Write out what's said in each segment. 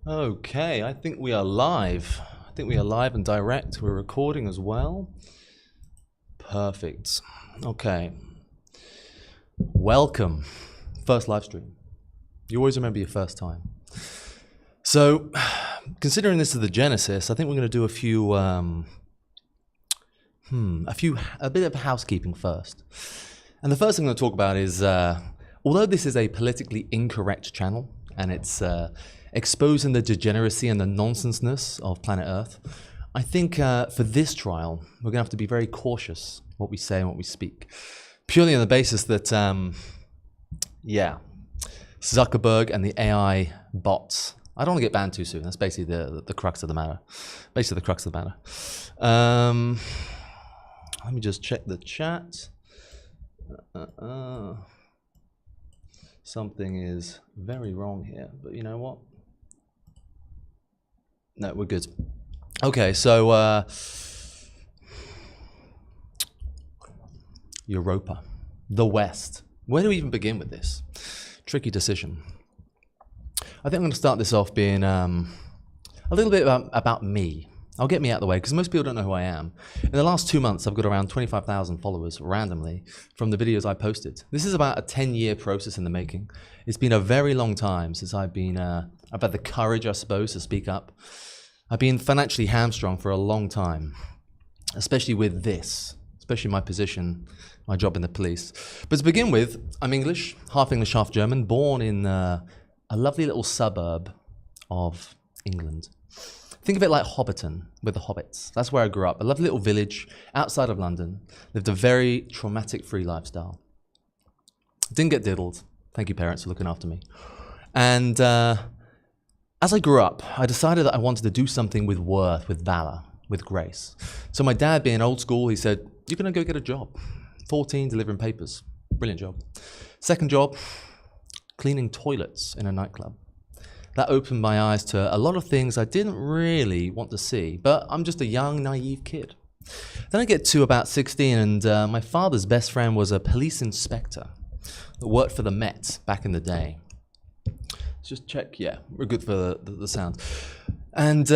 Okay, I think we are live. I think we are live and direct. We're recording as well. Perfect. Okay. Welcome. First live stream. You always remember your first time. So, considering this is the Genesis, I think we're going to do a bit of housekeeping first. And the first thing I'm going to talk about is, although this is a politically incorrect channel, and it's exposing the degeneracy and the nonsenseness of planet Earth, I think for this trial, we're going to have to be very cautious what we say and what we speak. Purely on the basis that, Zuckerberg and the AI bots, I don't want to get banned too soon. That's basically the crux of the matter. Basically the crux of the matter. Let me just check the chat. Something is very wrong here, but you know what? No, we're good. Okay, so Europa, the West. Where do we even begin with this? Tricky decision. I think I'm going to start this off being a little bit about me. I'll get me out of the way because most people don't know who I am. In the last 2 months, I've got around 25,000 followers randomly from the videos I posted. This is about a 10-year process in the making. It's been a very long time since I've had the courage, I suppose, to speak up. I've been financially hamstrung for a long time, especially with this, especially my position, my job in the police. But to begin with, I'm English, half German, born in a lovely little suburb of England. Think of it like Hobbiton with the hobbits. That's where I grew up. A lovely little village outside of London. Lived a very traumatic-free lifestyle. Didn't get diddled. Thank you, parents, for looking after me. And as I grew up, I decided that I wanted to do something with worth, with valor, with grace. So my dad, being old school, he said, "You're going to go get a job." 14, delivering papers. Brilliant job. Second job, cleaning toilets in a nightclub. That opened my eyes to a lot of things I didn't really want to see, but I'm just a young, naive kid. Then I get to about 16, and my father's best friend was a police inspector that worked for the Met back in the day. Let's just check. Yeah, we're good for the sound. And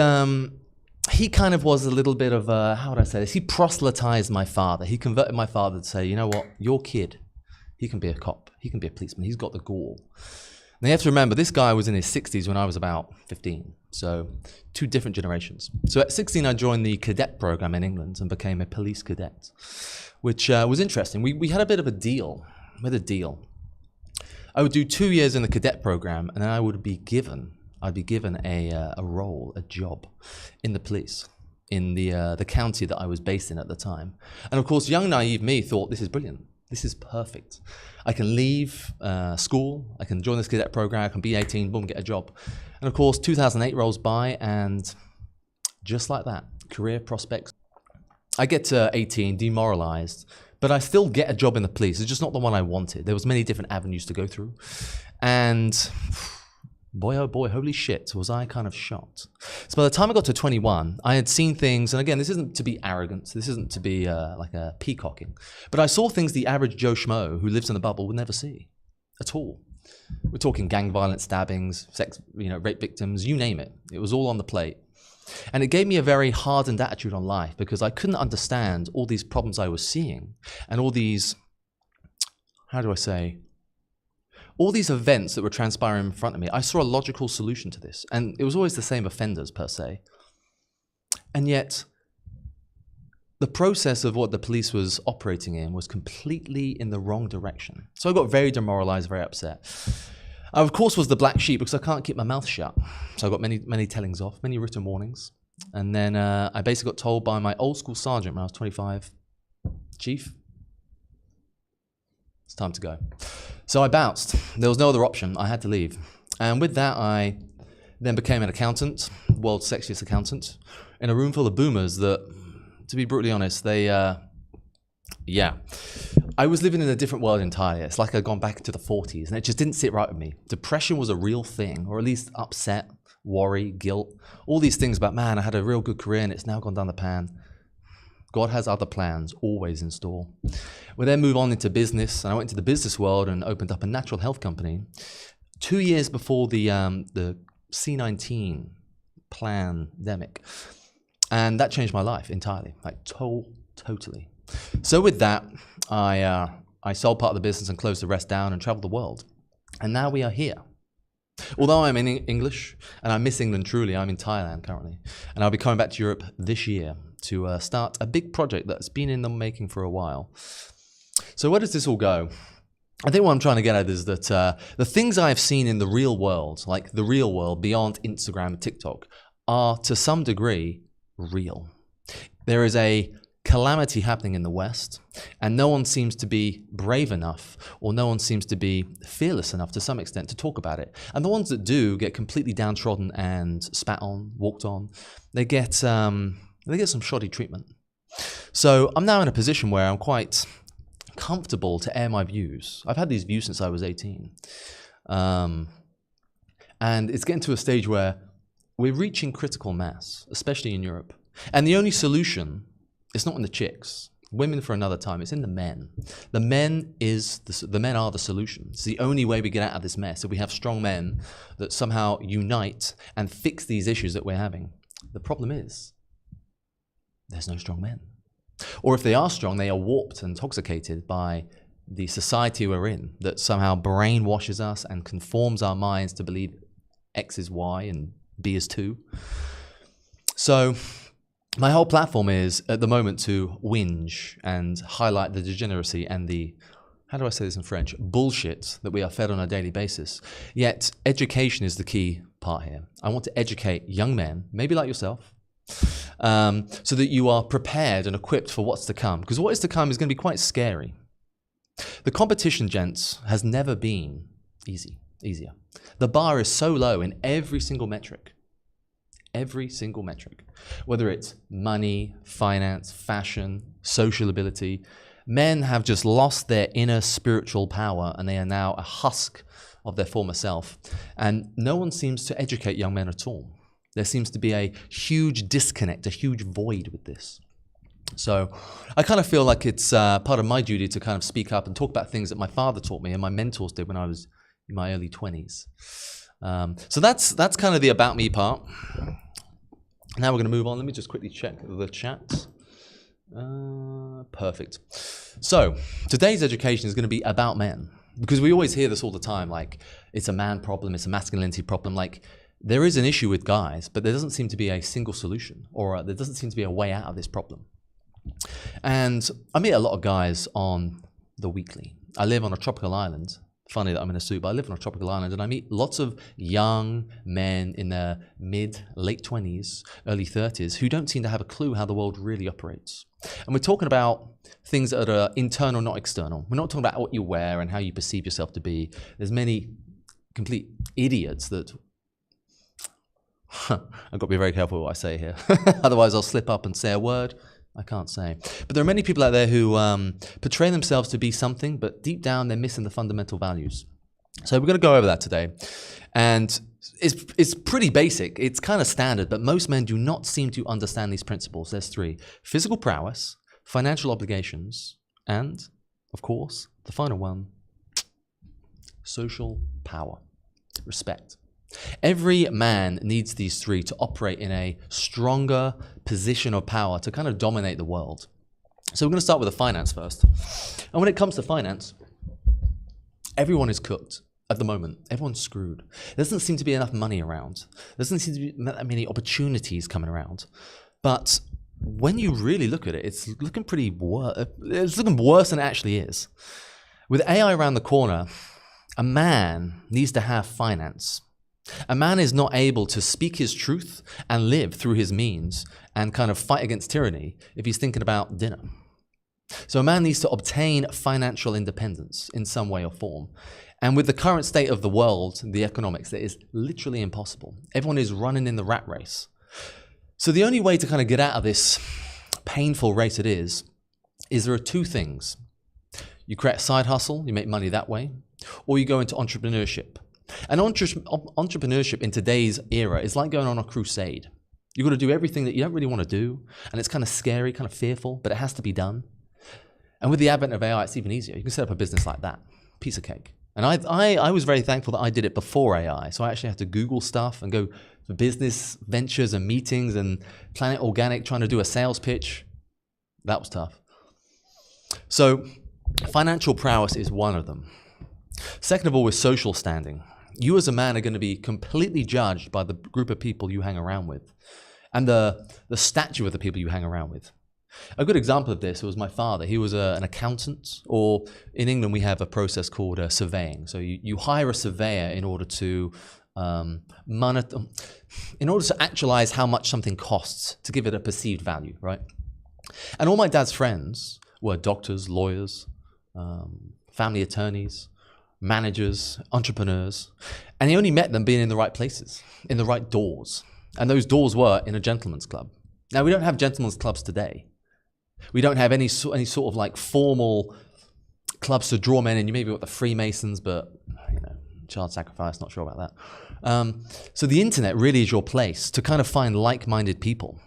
he kind of was a little bit of a, how would I say this? He proselytized my father. He converted my father to say, you know what, your kid, he can be a cop, he can be a policeman, he's got the gall. Now you have to remember, this guy was in his 60s when I was about 15, so two different generations. So at 16, I joined the cadet program in England and became a police cadet, which was interesting. We had a bit of a deal. I would do 2 years in the cadet program, and then I'd be given a role, a job in the police, in the county that I was based in at the time. And of course, young, naive me thought, this is brilliant. This is perfect. I can leave school, I can join this cadet program, I can be 18, boom, get a job. And of course, 2008 rolls by, and just like that, career prospects. I get to 18, demoralized, but I still get a job in the police. It's just not the one I wanted. There was many different avenues to go through. And boy, oh boy, holy shit, was I kind of shocked. So by the time I got to 21, I had seen things, and again, this isn't to be arrogant, this isn't to be like a peacocking, but I saw things the average Joe Schmo who lives in the bubble would never see at all. We're talking gang violence, stabbings, sex, rape victims, you name it. It was all on the plate. And it gave me a very hardened attitude on life because I couldn't understand all these problems I was seeing and all these, how do I say, all these events that were transpiring in front of me. I saw a logical solution to this, and it was always the same offenders per se. And yet, the process of what the police was operating in was completely in the wrong direction. So I got very demoralized, very upset. I, of course, was the black sheep because I can't keep my mouth shut. So I got many tellings off, many written warnings. And then I basically got told by my old school sergeant when I was 25, "Chief, it's time to go." So I bounced. There was no other option. I had to leave. And with that, I then became an accountant, world's sexiest accountant, in a room full of boomers that, to be brutally honest, they, I was living in a different world entirely. It's like I'd gone back to the 40s, and it just didn't sit right with me. Depression was a real thing, or at least upset, worry, guilt, all these things about, man, I had a real good career, and it's now gone down the pan. God has other plans always in store. We then move on into business, and I went into the business world and opened up a natural health company. 2 years before the C-19 pandemic. And that changed my life entirely, like totally. So with that, I sold part of the business and closed the rest down and traveled the world. And now we are here. Although I'm in English and I miss England truly, I'm in Thailand currently. And I'll be coming back to Europe this year to start a big project that's been in the making for a while. So where does this all go? I think what I'm trying to get at is that the things I've seen in the real world, like the real world beyond Instagram and TikTok, are to some degree real. There is a calamity happening in the West, and no one seems to be brave enough, or no one seems to be fearless enough to some extent to talk about it. And the ones that do get completely downtrodden and spat on, walked on. They get some shoddy treatment. So I'm now in a position where I'm quite comfortable to air my views. I've had these views since I was 18. And it's getting to a stage where we're reaching critical mass, especially in Europe. And the only solution, it's not in the chicks, women for another time, it's in the men. The men are the solution. It's the only way we get out of this mess, if we have strong men that somehow unite and fix these issues that we're having. The problem is, there's no strong men. Or if they are strong, they are warped and intoxicated by the society we're in that somehow brainwashes us and conforms our minds to believe X is Y and B is 2. So my whole platform is, at the moment, to whinge and highlight the degeneracy and the, how do I say this in French, bullshit that we are fed on a daily basis. Yet education is the key part here. I want to educate young men, maybe like yourself, so that you are prepared and equipped for what's to come. Because what is to come is going to be quite scary. The competition, gents, has never been easier. The bar is so low in every single metric. Every single metric. Whether it's money, finance, fashion, social ability. Men have just lost their inner spiritual power and they are now a husk of their former self. And no one seems to educate young men at all. There seems to be a huge disconnect, a huge void with this. So I kind of feel like it's part of my duty to kind of speak up and talk about things that my father taught me and my mentors did when I was in my early 20s. So that's kind of the about me part. Now we're going to move on. Let me just quickly check the chat. Perfect. So today's education is going to be about men, because we always hear this all the time, like it's a man problem, it's a masculinity problem. Like there is an issue with guys, but there doesn't seem to be a single solution, or there doesn't seem to be a way out of this problem. And I meet a lot of guys on the weekly. I live on a tropical island. Funny that I'm in a suit, but I live on a tropical island and I meet lots of young men in their late 20s, early 30s who don't seem to have a clue how the world really operates. And we're talking about things that are internal, not external. We're not talking about what you wear and how you perceive yourself to be. There's many complete idiots that... I've got to be very careful what I say here. Otherwise I'll slip up and say a word I can't say. But there are many people out there who portray themselves to be something, but deep down they're missing the fundamental values. So we're going to go over that today. And it's pretty basic. It's kind of standard, but most men do not seem to understand these principles. There's 3. Physical prowess, financial obligations, and, of course, the final one, social power, respect. Every man needs these 3 to operate in a stronger position of power to kind of dominate the world. So we're going to start with the finance first. And when it comes to finance, everyone is cooked at the moment. Everyone's screwed. There doesn't seem to be enough money around. There doesn't seem to be that many opportunities coming around. But when you really look at it, it's looking it's looking worse than it actually is. With AI around the corner, a man needs to have finance. A man is not able to speak his truth and live through his means and kind of fight against tyranny if he's thinking about dinner. So a man needs to obtain financial independence in some way or form. And with the current state of the world, the economics, that is literally impossible. Everyone is running in the rat race. So the only way to kind of get out of this painful race it is there are 2 things. You create a side hustle, you make money that way, or you go into entrepreneurship. And entrepreneurship in today's era is like going on a crusade. You've got to do everything that you don't really want to do, and it's kind of scary, kind of fearful, but it has to be done. And with the advent of AI, it's even easier. You can set up a business like that. Piece of cake. And I was very thankful that I did it before AI. So I actually had to Google stuff and go for business ventures and meetings and Planet Organic trying to do a sales pitch. That was tough. So financial prowess is one of them. Second of all is social standing. You as a man are going to be completely judged by the group of people you hang around with and the stature of the people you hang around with. A good example of this was my father. He was an accountant, or in England we have a process called surveying. So you hire a surveyor in order to actualize how much something costs, to give it a perceived value, right? And all my dad's friends were doctors, lawyers, family attorneys, managers, entrepreneurs, and he only met them being in the right places, in the right doors. And those doors were in a gentleman's club. Now, we don't have gentlemen's clubs today. We don't have any sort of like formal clubs to draw men in. You maybe got the Freemasons, but child sacrifice, not sure about that. So the internet really is your place to kind of find like-minded people.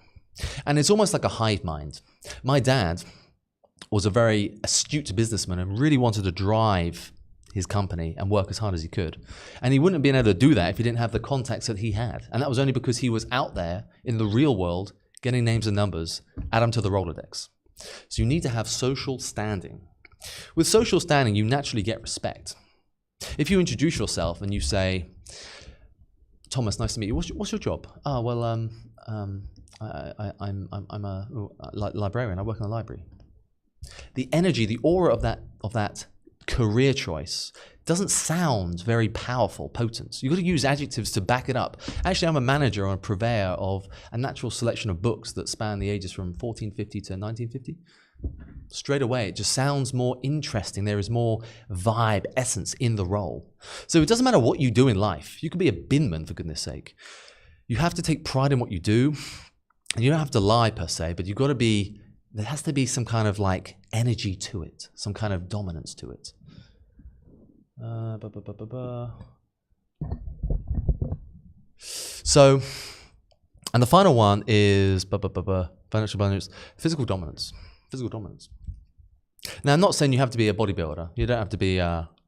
And it's almost like a hive mind. My dad was a very astute businessman and really wanted to drive his company and work as hard as he could. And he wouldn't have been able to do that if he didn't have the contacts that he had. And that was only because he was out there in the real world getting names and numbers, add them to the Rolodex. So you need to have social standing. With social standing, you naturally get respect. If you introduce yourself and you say, Thomas, nice to meet you. What's your job? Oh, well, I'm a librarian. I work in a library. The energy, the aura of that career choice doesn't sound very powerful, potent. You've got to use adjectives to back it up. Actually, I'm a manager or a purveyor of a natural selection of books that span the ages from 1450 to 1950. Straight away, it just sounds more interesting. There is more vibe, essence in the role. So it doesn't matter what you do in life. You could be a binman, for goodness sake. You have to take pride in what you do. And you don't have to lie, per se, but you've got to be, there has to be some kind of like energy to it, some kind of dominance to it. So, and the final one is financial abundance, physical dominance. Physical dominance. Now, I'm not saying you have to be a bodybuilder. You don't have to be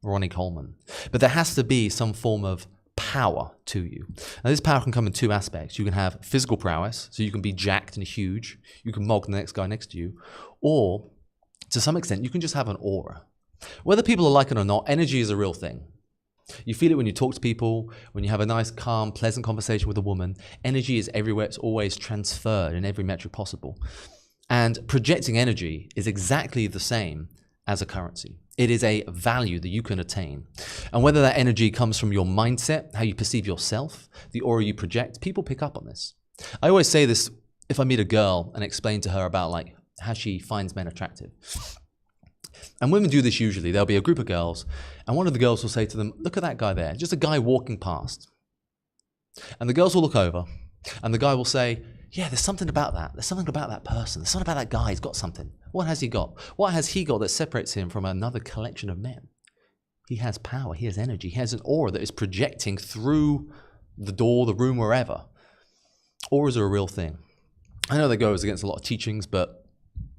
Ronnie Coleman. But there has to be some form of power to you. Now, this power can come in two aspects. You can have physical prowess, so you can be jacked and huge. You can mog the next guy next to you. Or, to some extent, you can just have an aura. Whether people are like it or not, energy is a real thing. You feel it when you talk to people, when you have a nice, calm, pleasant conversation with a woman. Energy is everywhere. It's always transferred in every metric possible. And projecting energy is exactly the same as a currency. It is a value that you can attain. And whether that energy comes from your mindset, how you perceive yourself, the aura you project, people pick up on this. I always say this if I meet a girl and explain to her about like how she finds men attractive. And women do this usually. There'll be a group of girls, and one of the girls will say to them, look at that guy there, just a guy walking past. And the girls will look over, and the guy will say, yeah, there's something about that. There's something about that person. There's something about that guy. He's got something. What has he got? What has he got that separates him from another collection of men? He has power. He has energy. He has an aura that is projecting through the door, the room, wherever. Auras are a real thing. I know that goes against a lot of teachings, but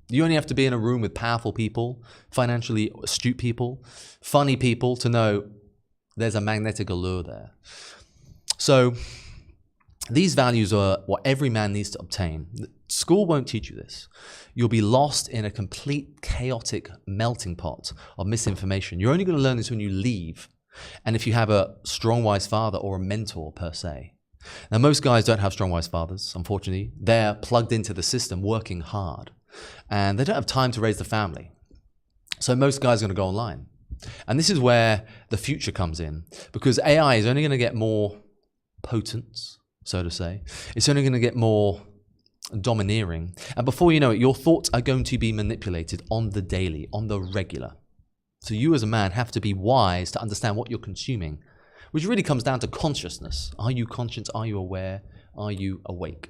you only have to be in a room with powerful people, financially astute people, funny people to know there's a magnetic allure there. So these values are what every man needs to obtain. School won't teach you this. You'll be lost in a complete chaotic melting pot of misinformation. You're only going to learn this when you leave, and if you have a strong, wise father or a mentor per se. Now, most guys don't have strong, wise fathers, unfortunately. They're plugged into the system, working hard, and they don't have time to raise the family. So most guys are going to go online. And this is where the future comes in, because AI is only going to get more potent, so to say. It's only going to get more domineering. And before you know it, your thoughts are going to be manipulated on the daily, on the regular. So you as a man have to be wise to understand what you're consuming, which really comes down to consciousness. Are you conscious? Are you aware? Are you awake?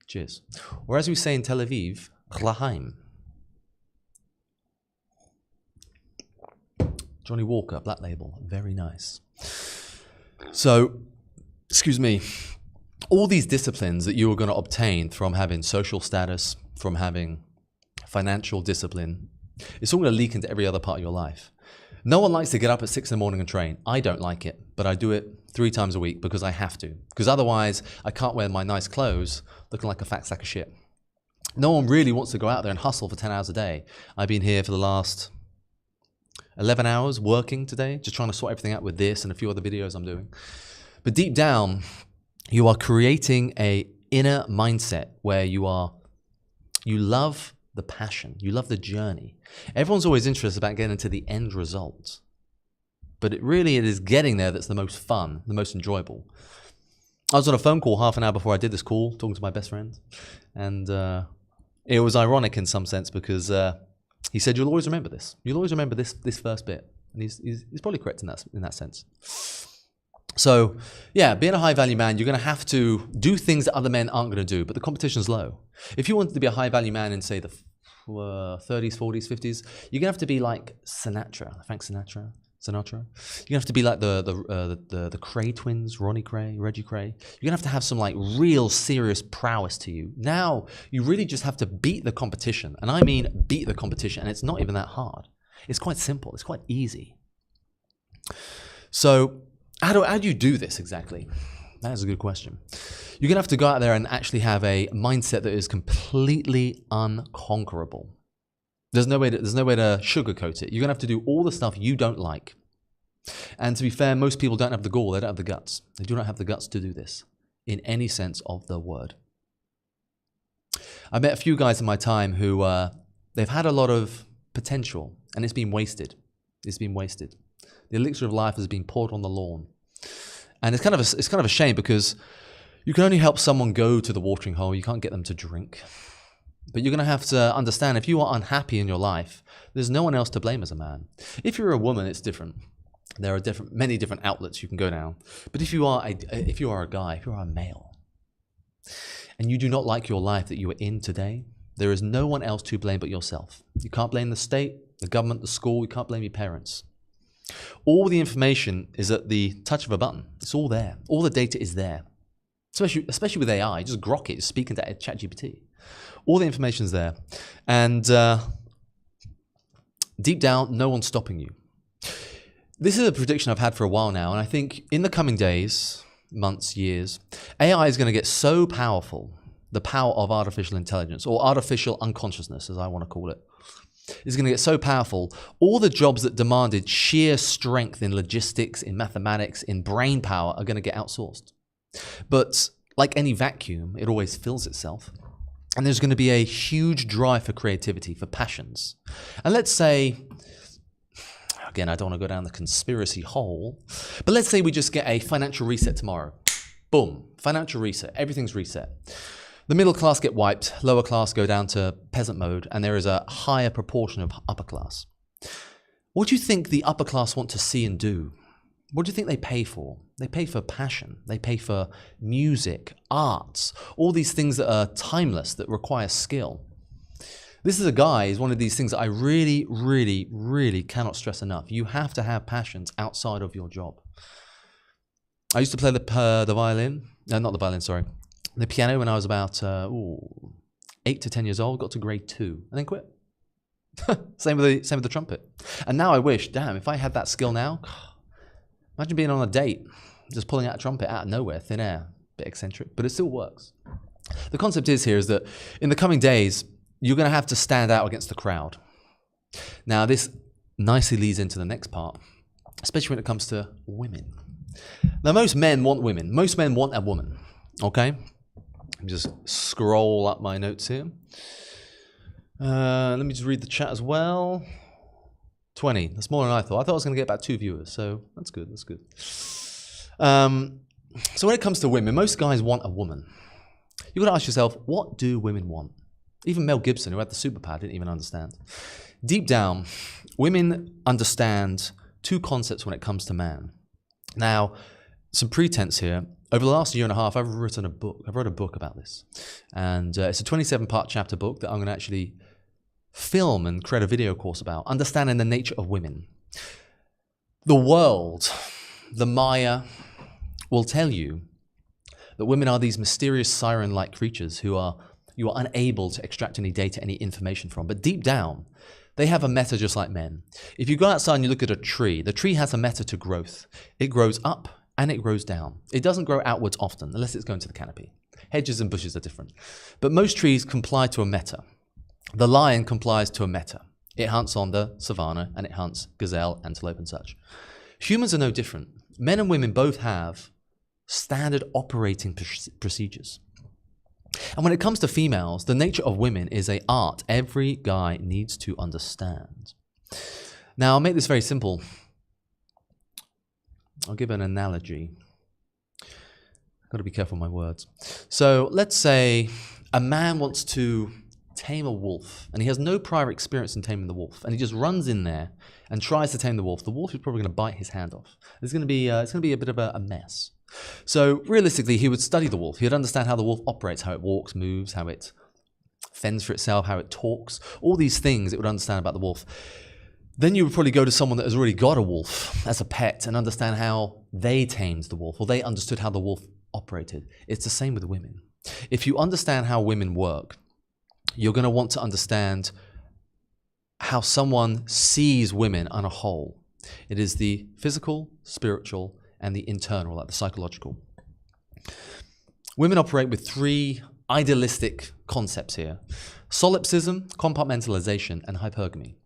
Cheers. Or as we say in Tel Aviv, L'chaim. Johnny Walker, Black Label, very nice. So, excuse me, all these disciplines that you are going to obtain from having social status, from having financial discipline, it's all going to leak into every other part of your life. No one likes to get up at 6 in the morning and train. I don't like it, but I do it 3 times a week because I have to. Because otherwise, I can't wear my nice clothes looking like a fat sack of shit. No one really wants to go out there and hustle for 10 hours a day. I've been here for the last 11 hours working today, just trying to sort everything out with this and a few other videos I'm doing. But deep down, you are creating an inner mindset where you love the passion, you love the journey. Everyone's always interested about getting to the end result. But it is getting there that's the most fun, the most enjoyable. I was on a phone call half an hour before I did this call, talking to my best friend. And it was ironic in some sense because he said, you'll always remember this. You'll always remember this first bit. And he's probably correct in that sense. So, yeah, being a high-value man, you're going to have to do things that other men aren't going to do, but the competition's low. If you wanted to be a high-value man in, say, the 30s, 40s, 50s, you're going to have to be like Frank Sinatra. You're going to have to be like the Cray twins, Ronnie Cray, Reggie Cray. You're going to have some like real serious prowess to you. Now, you really just have to beat the competition. And I mean beat the competition, and it's not even that hard. It's quite simple. It's quite easy. So, how do you do this exactly? That is a good question. You're going to have to go out there and actually have a mindset that is completely unconquerable. There's no way to sugarcoat it. You're going to have to do all the stuff you don't like. And to be fair, most people don't have the gall. They don't have the guts. They do not have the guts to do this in any sense of the word. I met a few guys in my time who they've had a lot of potential and it's been wasted. It's been wasted. The elixir of life has been poured on the lawn. And it's kind of a shame because you can only help someone go to the watering hole. You can't get them to drink. But you're going to have to understand if you are unhappy in your life, there's no one else to blame as a man. If you're a woman, it's different. There are many different outlets you can go down. But if you are a guy, if you are a male, and you do not like your life that you are in today, there is no one else to blame but yourself. You can't blame the state, the government, the school. You can't blame your parents. All the information is at the touch of a button. It's all there. All the data is there. Especially with AI, just grok it, just speak into ChatGPT. All the information's there. And deep down, no one's stopping you. This is a prediction I've had for a while now, and I think in the coming days, months, years, AI is going to get so powerful, the power of artificial intelligence, or artificial unconsciousness, as I want to call it, is going to get so powerful, all the jobs that demanded sheer strength in logistics, in mathematics, in brain power are going to get outsourced. But like any vacuum, it always fills itself. And there's going to be a huge drive for creativity, for passions. And let's say, again, I don't want to go down the conspiracy hole, but let's say we just get a financial reset tomorrow. Boom, financial reset, everything's reset. The middle class get wiped, lower class go down to peasant mode, and there is a higher proportion of upper class. What do you think the upper class want to see and do? What do you think they pay for? They pay for passion. They pay for music, arts, all these things that are timeless, that require skill. This is one of these things that I really, really, really cannot stress enough. You have to have passions outside of your job. I used to play the piano when I was about 8 to 10 years old, got to grade 2, and then quit. Same with the trumpet. And now I wish, damn, if I had that skill now, imagine being on a date, just pulling out a trumpet out of nowhere, thin air, bit eccentric, but it still works. The concept is that in the coming days, you're going to have to stand out against the crowd. Now, this nicely leads into the next part, especially when it comes to women. Now, most men want women. Most men want a woman, okay? Let me just scroll up my notes here. Let me just read the chat as well. 20. That's more than I thought. I thought I was going to get about 2 viewers, so that's good. That's good. So when it comes to women, most guys want a woman. You've got to ask yourself, what do women want? Even Mel Gibson, who had the superpower, didn't even understand. Deep down, women understand 2 concepts when it comes to man. Now, some pretense here. Over the last year and a half, I've written a book. I've wrote a book about this. And it's a 27-part chapter book that I'm going to actually film and create a video course about, understanding the nature of women. The world, the Maya, will tell you that women are these mysterious siren-like creatures who you are unable to extract any data, any information from. But deep down, They have a meta just like men. If you go outside and you look at a tree, the tree has a meta to growth. It grows up and it grows down. It doesn't grow outwards often, unless it's going to the canopy. Hedges and bushes are different. But most trees comply to a meta. The lion complies to a meta. It hunts on the savanna and it hunts gazelle, antelope and such. Humans are no different. Men and women both have standard operating procedures. And when it comes to females, the nature of women is an art every guy needs to understand. Now, I'll make this very simple. I'll give an analogy. I've got to be careful with my words. So let's say a man wants to tame a wolf, and he has no prior experience in taming the wolf, and he just runs in there and tries to tame the wolf. The wolf is probably going to bite his hand off. It's going to be a bit of a mess. So realistically, he would study the wolf. He would understand how the wolf operates, how it walks, moves, how it fends for itself, how it talks, all these things it would understand about the wolf. Then you would probably go to someone that has already got a wolf as a pet and understand how they tamed the wolf, or they understood how the wolf operated. It's the same with women. If you understand how women work, you're going to want to understand how someone sees women on a whole. It is the physical, spiritual, and the internal, like the psychological. Women operate with three idealistic concepts here: solipsism, compartmentalization, and hypergamy.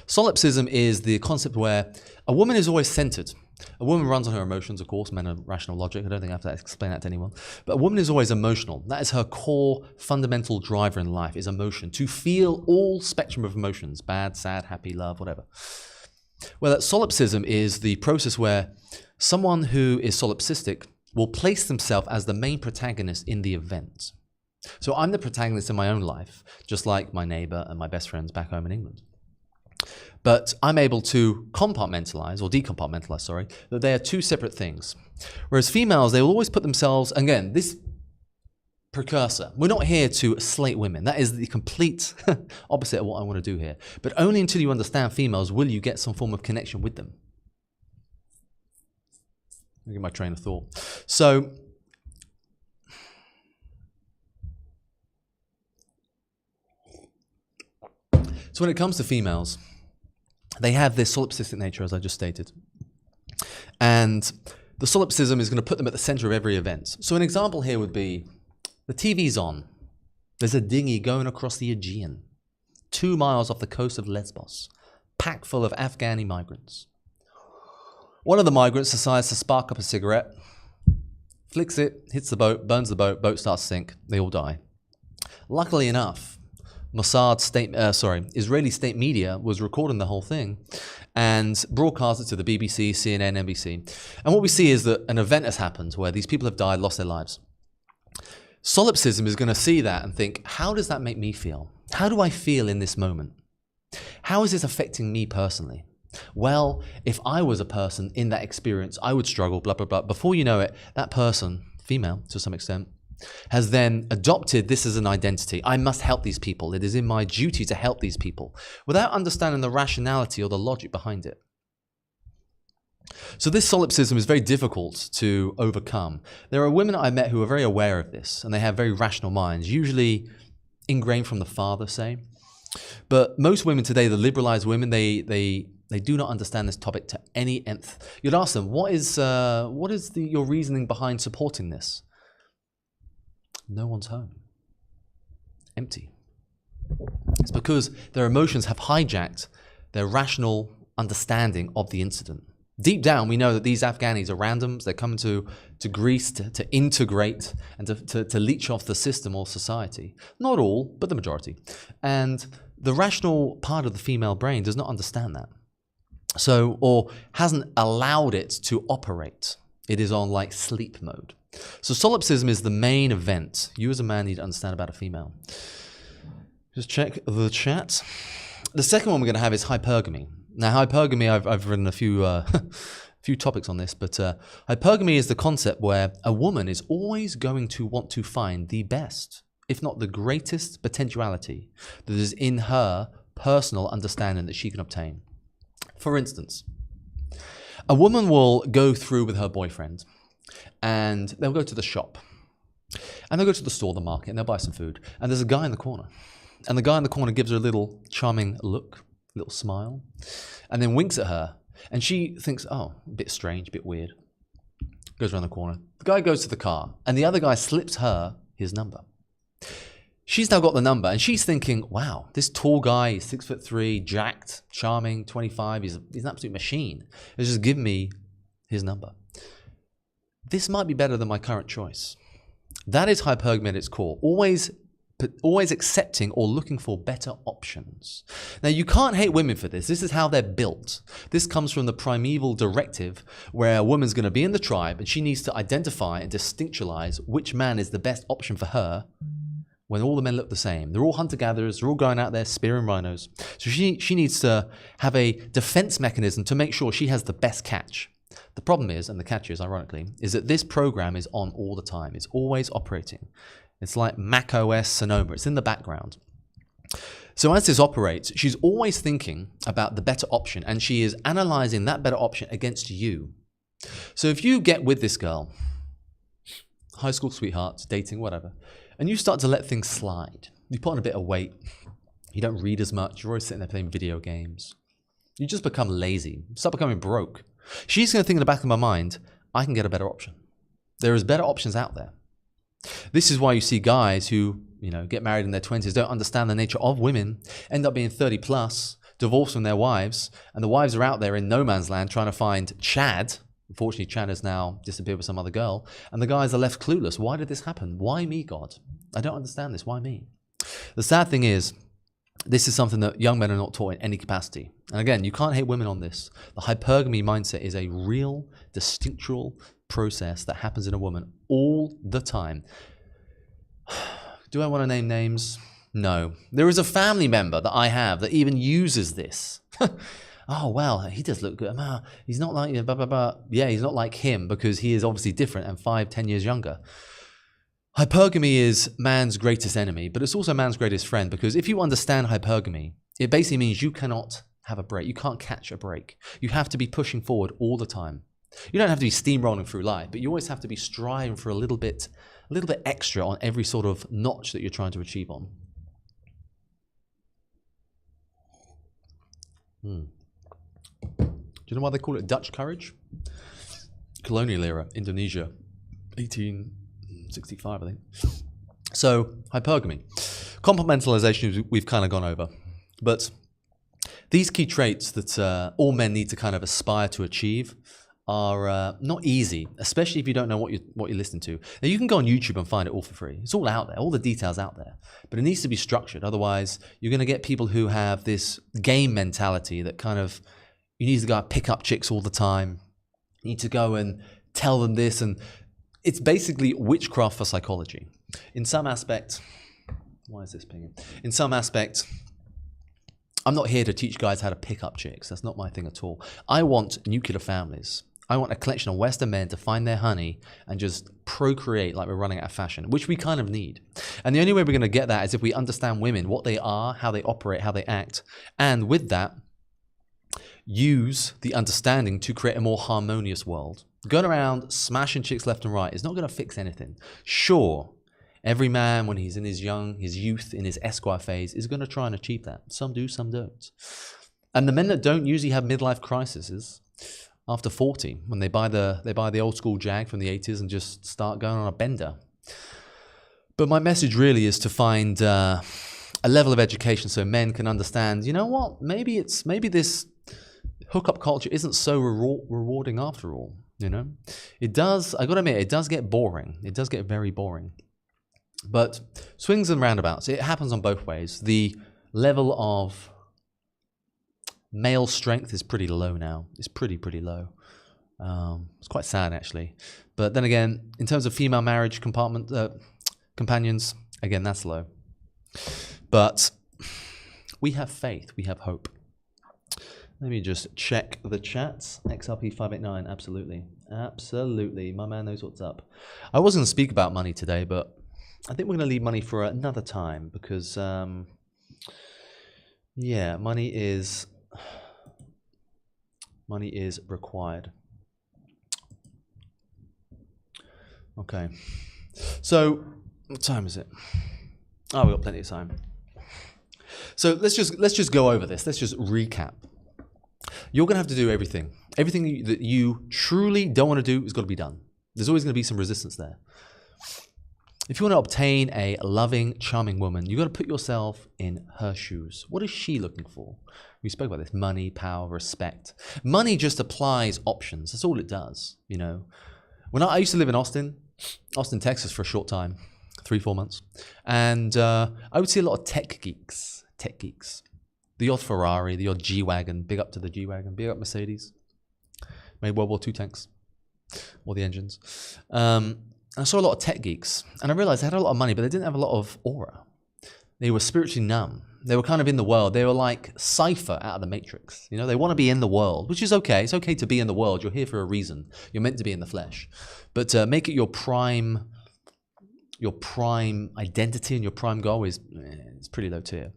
Solipsism is the concept where a woman is always centered. A woman runs on her emotions, of course. Men are rational logic. I don't think I have to explain that to anyone. But a woman is always emotional. That is her core fundamental driver in life, is emotion. To feel all spectrum of emotions: bad, sad, happy, love, whatever. Well, that solipsism is the process where someone who is solipsistic will place themselves as the main protagonist in the event. So I'm the protagonist in my own life, just like my neighbor and my best friends back home in England. But I'm able to compartmentalize, or decompartmentalize, sorry, that they are two separate things. Whereas females, they will always put themselves, again, this precursor. We're not here to slate women. That is the complete opposite of what I want to do here. But only until you understand females will you get some form of connection with them. Look at my train of thought. So when it comes to females, they have this solipsistic nature, as I just stated. And the solipsism is going to put them at the center of every event. So an example here would be, the TV's on. There's a dinghy going across the Aegean, 2 miles off the coast of Lesbos, packed full of Afghani migrants. One of the migrants decides to spark up a cigarette, flicks it, hits the boat, burns the boat, boat starts to sink, they all die. Luckily enough, Israeli state media was recording the whole thing and broadcast it to the BBC, CNN, NBC. And what we see is that an event has happened where these people have died, lost their lives. Solipsism is going to see that and think, how does that make me feel? How do I feel in this moment? How is this affecting me personally? Well, if I was a person in that experience, I would struggle, blah, blah, blah. Before you know it, that person, female to some extent, has then adopted this as an identity. I must help these people. It is in my duty to help these people, without understanding the rationality or the logic behind it. So this solipsism is very difficult to overcome. There are women I met who are very aware of this, and they have very rational minds, usually ingrained from the father, say. But most women today, the liberalized women, they do not understand this topic to any nth. You'd ask them, what is your reasoning behind supporting this? No one's home. Empty. It's because their emotions have hijacked their rational understanding of the incident. Deep down, we know that these Afghanis are randoms. They're coming to Greece to integrate and to leech off the system or society. Not all, but the majority. And the rational part of the female brain does not understand that. So, or hasn't allowed it to operate. It is on like sleep mode. So solipsism is the main event you as a man need to understand about a female. Just check the chat. The second one we're going to have is hypergamy. Now hypergamy, I've written a few topics on this, but hypergamy is the concept where a woman is always going to want to find the best, if not the greatest potentiality that is in her personal understanding that she can obtain. For instance, a woman will go through with her boyfriend and they'll go to the shop and they'll go to the store, the market, and they'll buy some food. And there's a guy in the corner. And the guy in the corner gives her a little charming look. little smile, and then winks at her. And she thinks, oh, a bit strange, a bit weird. Goes around the corner. The guy goes to the car, and the other guy slips her his number. She's now got the number, and she's thinking, wow, this tall guy, he's 6'3", jacked, charming, 25, he's an absolute machine. He's just given me his number. This might be better than my current choice. That is hypergamy at its core. Always accepting or looking for better options. Now, you can't hate women for this. This is how they're built. This comes from the primeval directive where a woman's going to be in the tribe and she needs to identify and distinctualize which man is the best option for her when all the men look the same. They're all hunter-gatherers. They're all going out there spearing rhinos. So she needs to have a defense mechanism to make sure she has the best catch. The problem is, and the catch is, ironically, is that this program is on all the time. It's always operating. It's like Mac OS Sonoma. It's in the background. So as this operates, she's always thinking about the better option, and she is analyzing that better option against you. So if you get with this girl, high school sweethearts, dating, whatever, and you start to let things slide, you put on a bit of weight, you don't read as much, you're always sitting there playing video games, you just become lazy, you start becoming broke. She's going to think in the back of my mind, I can get a better option. There is better options out there. This is why you see guys who, get married in their 20s, don't understand the nature of women, end up being 30 plus, divorced from their wives, and the wives are out there in no man's land trying to find Chad. Unfortunately, Chad has now disappeared with some other girl, and the guys are left clueless. Why did this happen? Why me, God? I don't understand this. Why me? The sad thing is, this is something that young men are not taught in any capacity. And again, you can't hate women on this. The hypergamy mindset is a real, distinctual process that happens in a woman all the time. Do I want to name names? No. There is a family member that I have that even uses this. Oh, well, he does look good. He's not like, blah, blah, blah. Yeah, he's not like him because he is obviously different and 5-10 years younger. Hypergamy is man's greatest enemy, but it's also man's greatest friend, because if you understand hypergamy, it basically means you cannot have a break. You can't catch a break. You have to be pushing forward all the time. You don't have to be steamrolling through life, but you always have to be striving for a little bit extra on every sort of notch that you're trying to achieve on. Do you know why they call it Dutch courage? Colonial era, Indonesia, 1865, I think. So, hypergamy. Compartmentalization we've kind of gone over. But these key traits that all men need to kind of aspire to achieve are not easy, especially if you don't know what you're listening to. Now, you can go on YouTube and find it all for free. It's all out there, all the details out there. But it needs to be structured. Otherwise, you're going to get people who have this game mentality that kind of, you need to go and pick up chicks all the time. You need to go and tell them this. And it's basically witchcraft for psychology. In some aspect, why is this pinging? In some aspect, I'm not here to teach guys how to pick up chicks. That's not my thing at all. I want nuclear families. I want a collection of Western men to find their honey and just procreate like we're running out of fashion, which we kind of need. And the only way we're going to get that is if we understand women, what they are, how they operate, how they act. And with that, use the understanding to create a more harmonious world. Going around smashing chicks left and right is not going to fix anything. Sure, every man, when he's in his youth, in his esquire phase, is going to try and achieve that. Some do, some don't. And the men that don't usually have midlife crises after 40, when they buy the old school Jag from the 80s and just start going on a bender. But my message really is to find a level of education so men can understand, you know what, maybe this hookup culture isn't so rewarding after all. It does, I gotta admit, it does get boring. It does get very boring. But swings and roundabouts, it happens on both ways. The level of male strength is pretty low now. It's pretty low. It's quite sad, actually. But then again, in terms of female marriage companions, again, that's low. But we have faith. We have hope. Let me just check the chats. XRP589, absolutely. Absolutely. My man knows what's up. I wasn't going to speak about money today, but I think we're going to leave money for another time because, yeah, money is required. Okay. So, what time is it? Oh, we've got plenty of time. So let's just go over this. Let's just recap. You're going to have to do everything. Everything that you truly don't want to do is got to be done. There's always going to be some resistance there. If you want to obtain a loving, charming woman, you've got to put yourself in her shoes. What is she looking for? We spoke about this: money, power, respect. Money just applies options. That's all it does. You know, when I used to live in Austin, Texas, for a short time, 3-4 months, and I would see a lot of tech geeks. The odd Ferrari, the odd G-Wagon. Big up to the G-Wagon. Big up Mercedes. Made World War II tanks, or the engines. I saw a lot of tech geeks, and I realized they had a lot of money, but they didn't have a lot of aura. They were spiritually numb. They were kind of in the world. They were like Cypher out of the Matrix. You know, they want to be in the world, which is okay. It's okay to be in the world. You're here for a reason. You're meant to be in the flesh. But make it your prime identity and your prime goal is it's pretty low tier.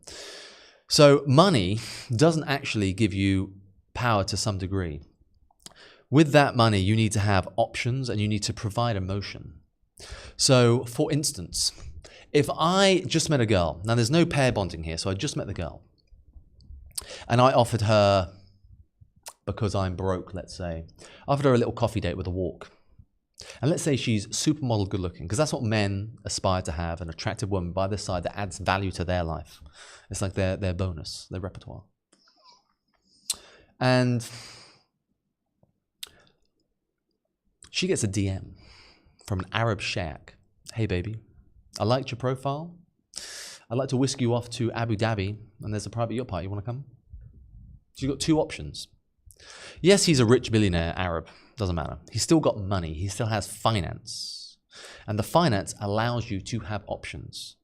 So money doesn't actually give you power to some degree. With that money, you need to have options and you need to provide emotion. So, for instance, if I just met a girl, now there's no pair bonding here, so I just met the girl, and I offered her, because I'm broke, let's say, I offered her a little coffee date with a walk. And let's say she's supermodel good looking, because that's what men aspire to have, an attractive woman by their side that adds value to their life. It's like their bonus, their repertoire. And she gets a DM from an Arab sheikh. Hey baby, I liked your profile. I'd like to whisk you off to Abu Dhabi, and there's a private yacht party. You want to come? So you've got two options. Yes, he's a rich billionaire Arab. Doesn't matter. He's still got money. He still has finance. And the finance allows you to have options.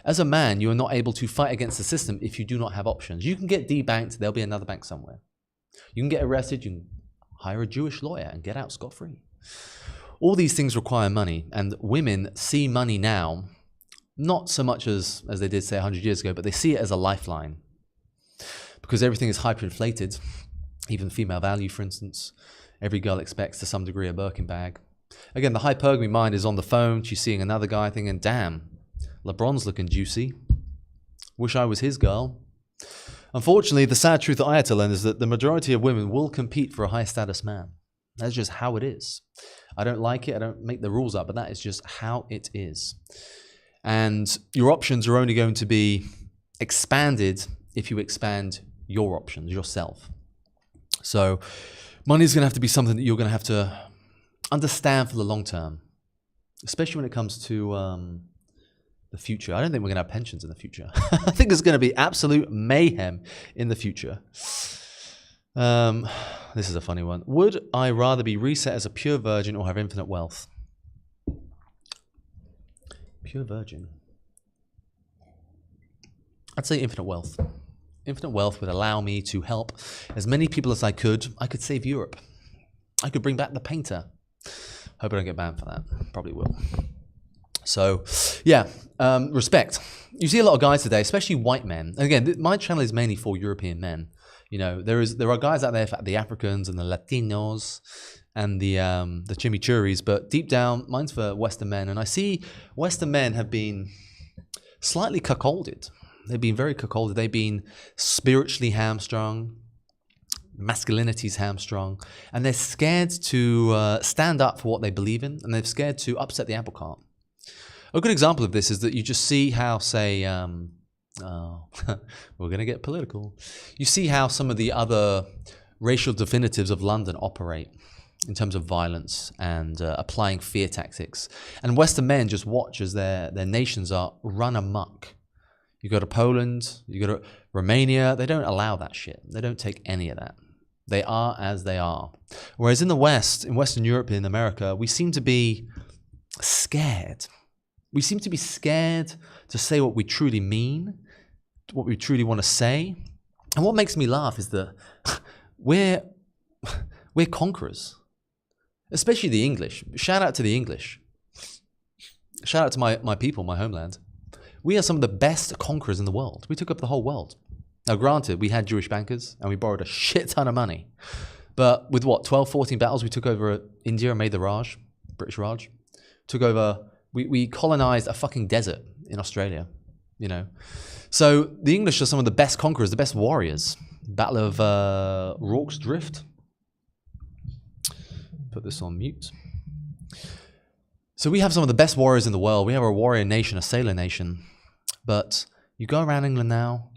As a man, you are not able to fight against the system if you do not have options. You can get debanked. There'll be another bank somewhere. You can get arrested. You can hire a Jewish lawyer and get out scot-free. All these things require money, and women see money now, not so much as they did, say, 100 years ago, but they see it as a lifeline. Because everything is hyperinflated, even female value, for instance. Every girl expects, to some degree, a Birkin bag. Again, the hypergamy mind is on the phone. She's seeing another guy thinking, damn, LeBron's looking juicy. Wish I was his girl. Unfortunately, the sad truth that I had to learn is that the majority of women will compete for a high-status man. That's just how it is. I don't like it. I don't make the rules up, but that is just how it is. And your options are only going to be expanded if you expand your options, yourself. So money is going to have to be something that you're going to have to understand for the long term, especially when it comes to the future. I don't think we're going to have pensions in the future. I think there's going to be absolute mayhem in the future. This is a funny one. Would I rather be reset as a pure virgin or have infinite wealth? Pure virgin. I'd say infinite wealth. Infinite wealth would allow me to help as many people as I could. I could save Europe. I could bring back the painter. Hope I don't get banned for that. Probably will. So, yeah, respect. You see a lot of guys today, especially white men. And again, my channel is mainly for European men. You know, there are guys out there for the Africans and the Latinos and the chimichuris, but deep down, mine's for Western men. And I see Western men have been slightly cuckolded. They've been very cuckolded. They've been spiritually hamstrung, masculinity's hamstrung, and they're scared to stand up for what they believe in, and they're scared to upset the apple cart. A good example of this is that you just see how, say, we're going to get political. You see how some of the other racial definitives of London operate in terms of violence and applying fear tactics. And Western men just watch as their nations are run amok. You go to Poland, you go to Romania, they don't allow that shit. They don't take any of that. They are as they are. Whereas in the West, in Western Europe, in America, we seem to be scared. We seem to be scared to say what we truly mean, what we truly want to say. And what makes me laugh is that we're conquerors, especially the English. Shout out to the English. Shout out to my people, my homeland. We are some of the best conquerors in the world. We took up the whole world. Now, granted, we had Jewish bankers and we borrowed a shit ton of money. But with what, 12, 14 battles, we took over India and made the Raj, British Raj. Took over, we colonized a fucking desert in Australia, you know. So the English are some of the best conquerors, the best warriors. Battle of Rorke's Drift. Put this on mute. So we have some of the best warriors in the world. We have a warrior nation, a sailor nation. But you go around England now,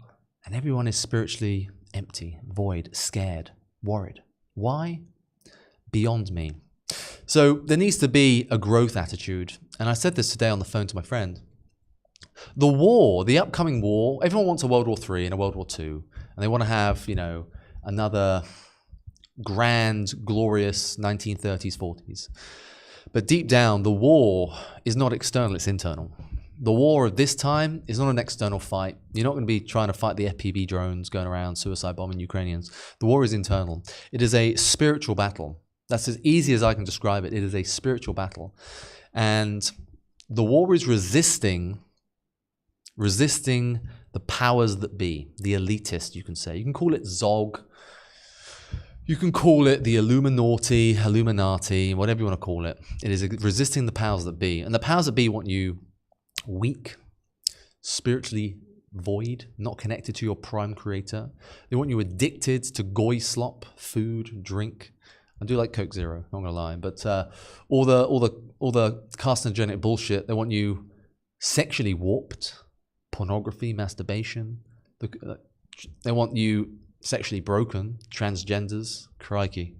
and everyone is spiritually empty, void, scared, worried. Why? Beyond me. So there needs to be a growth attitude. And I said this today on the phone to my friend. The war, the upcoming war, everyone wants a World War III and a World War II. And they want to have, another grand, glorious 1930s, 40s. But deep down, the war is not external, it's internal. The war of this time is not an external fight. You're not going to be trying to fight the FPV drones going around suicide bombing Ukrainians. The war is internal. It is a spiritual battle. That's as easy as I can describe it. It is a spiritual battle. And the war is resisting the powers that be, the elitist, you can say. You can call it Zog. You can call it the Illuminati, whatever you want to call it. It is resisting the powers that be. And the powers that be want you weak, spiritually void, not connected to your prime creator. They want you addicted to goy slop, food, drink. I do like Coke Zero, not gonna lie, but all the carcinogenic bullshit. They want you sexually warped, pornography, masturbation. They want you sexually broken, transgenders, crikey.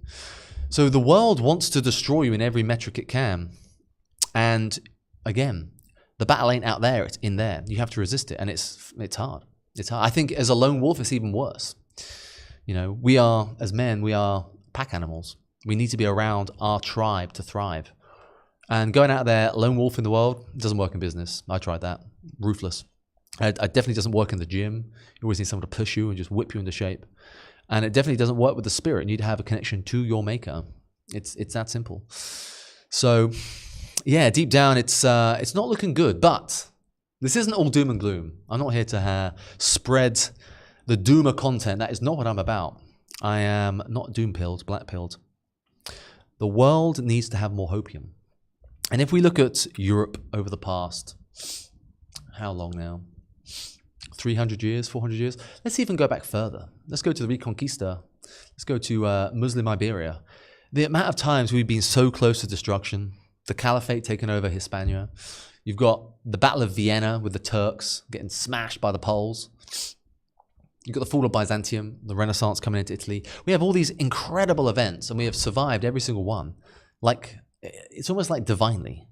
So the world wants to destroy you in every metric it can. And again, the battle ain't out there, it's in there. You have to resist it, and it's hard. It's hard. I think as a lone wolf, it's even worse. We are, as men, we are pack animals. We need to be around our tribe to thrive. And going out there, lone wolf in the world, doesn't work in business. I tried that. Ruthless. It definitely doesn't work in the gym. You always need someone to push you and just whip you into shape. And it definitely doesn't work with the spirit. You need to have a connection to your maker. It's that simple. So, yeah, deep down, it's not looking good. But this isn't all doom and gloom. I'm not here to spread the doomer content. That is not what I'm about. I am not doom-pilled, black-pilled. The world needs to have more hopium. And if we look at Europe over the past, how long now? 300 years, 400 years? Let's even go back further. Let's go to the Reconquista. Let's go to Muslim Iberia. The amount of times we've been so close to destruction, the Caliphate taking over Hispania. You've got the Battle of Vienna with the Turks getting smashed by the Poles. You've got the fall of Byzantium, the Renaissance coming into Italy. We have all these incredible events, and we have survived every single one. It's almost like divinely.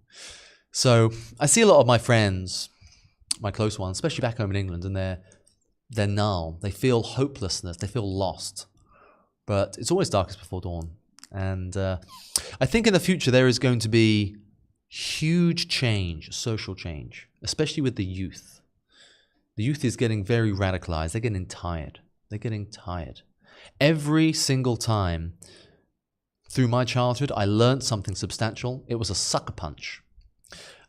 So I see a lot of my friends, my close ones, especially back home in England, and they're null. They feel hopelessness. They feel lost. But it's always darkest before dawn. And I think in the future there is going to be huge change, social change, especially with the youth. The youth is getting very radicalized. They're getting tired. Every single time through my childhood, I learned something substantial. It was a sucker punch.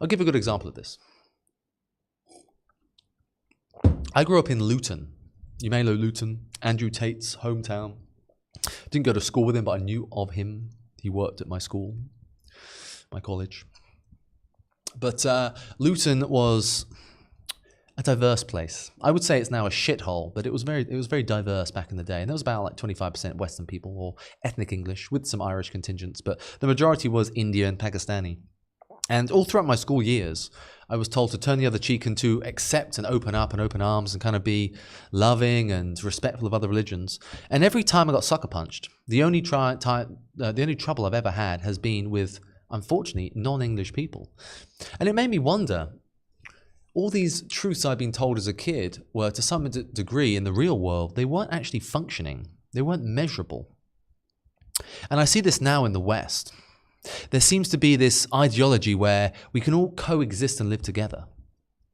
I'll give a good example of this. I grew up in Luton. You may know Luton, Andrew Tate's hometown. Didn't go to school with him, but I knew of him. He worked at my school, my college. But Luton was a diverse place. I would say it's now a shithole, but it was very diverse back in the day. And there was about like 25% Western people or ethnic English with some Irish contingents, but the majority was Indian and Pakistani. And all throughout my school years, I was told to turn the other cheek and to accept and open up and open arms and kind of be loving and respectful of other religions. And every time I got sucker punched, the only trouble I've ever had has been with, unfortunately, non-English people. And it made me wonder, all these truths I'd been told as a kid were, to some degree, in the real world, they weren't actually functioning. They weren't measurable. And I see this now in the West. There seems to be this ideology where we can all coexist and live together.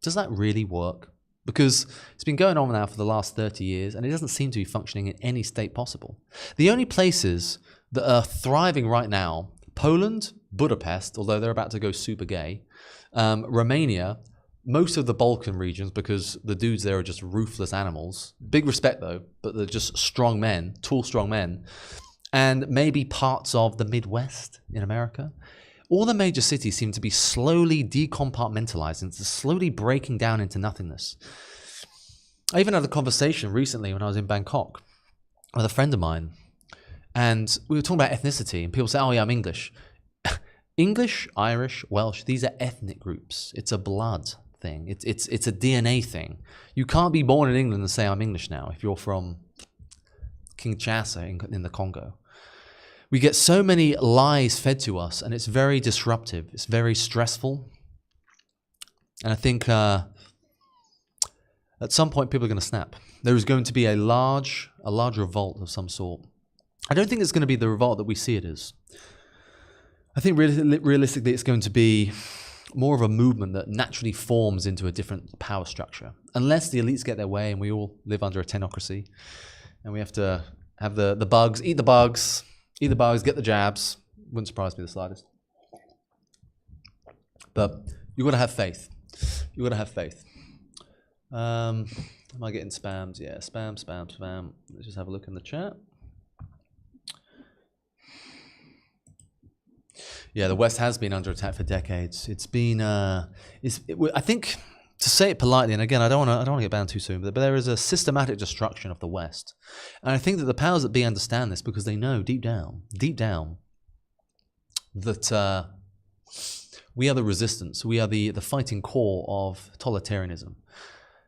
Does that really work? Because it's been going on now for the last 30 years, and it doesn't seem to be functioning in any state possible. The only places that are thriving right now, Poland, Budapest, although they're about to go super gay, Romania, most of the Balkan regions, because the dudes there are just ruthless animals. Big respect though, but they're just strong men, tall, strong men. And maybe parts of the Midwest in America. All the major cities seem to be slowly decompartmentalizing, slowly breaking down into nothingness. I even had a conversation recently when I was in Bangkok with a friend of mine, and we were talking about ethnicity, and people say, oh yeah, I'm English. English, Irish, Welsh, these are ethnic groups. It's a blood thing. It's a DNA thing. You can't be born in England and say I'm English now if you're from Kinshasa in the Congo. We get so many lies fed to us, and it's very disruptive. It's very stressful. And I think at some point people are going to snap. There is going to be a large revolt of some sort. I don't think it's going to be the revolt that we see it as. I think realistically it's going to be more of a movement that naturally forms into a different power structure. Unless the elites get their way and we all live under a tenocracy and we have to have the bugs, eat the bugs, get the jabs. Wouldn't surprise me the slightest. But you've got to have faith. You've got to have faith. Am I getting spammed? Yeah, spam. Let's just have a look in the chat. Yeah, the West has been under attack for decades. It's been, I think, to say it politely, and again, I don't want to get banned too soon, but there is a systematic destruction of the West, and I think that the powers that be understand this because they know deep down, that we are the resistance. We are the fighting core of totalitarianism.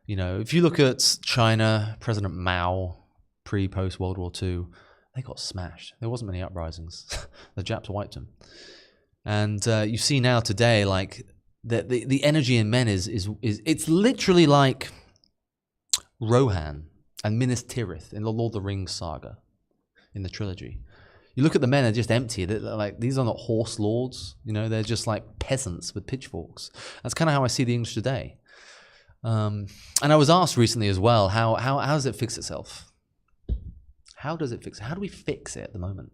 You know, if you look at China, President Mao, post World War II, they got smashed. There wasn't many uprisings. The Japs wiped them. And you see now today, like the energy in men is it's literally like Rohan and Minas Tirith in the Lord of the Rings saga, in the trilogy. You look at the men; they're just empty. They're like, these are not horse lords. You know, they're just like peasants with pitchforks. That's kind of how I see the English today. And I was asked recently as well, how does it fix itself? How does it fix it? How do we fix it at the moment?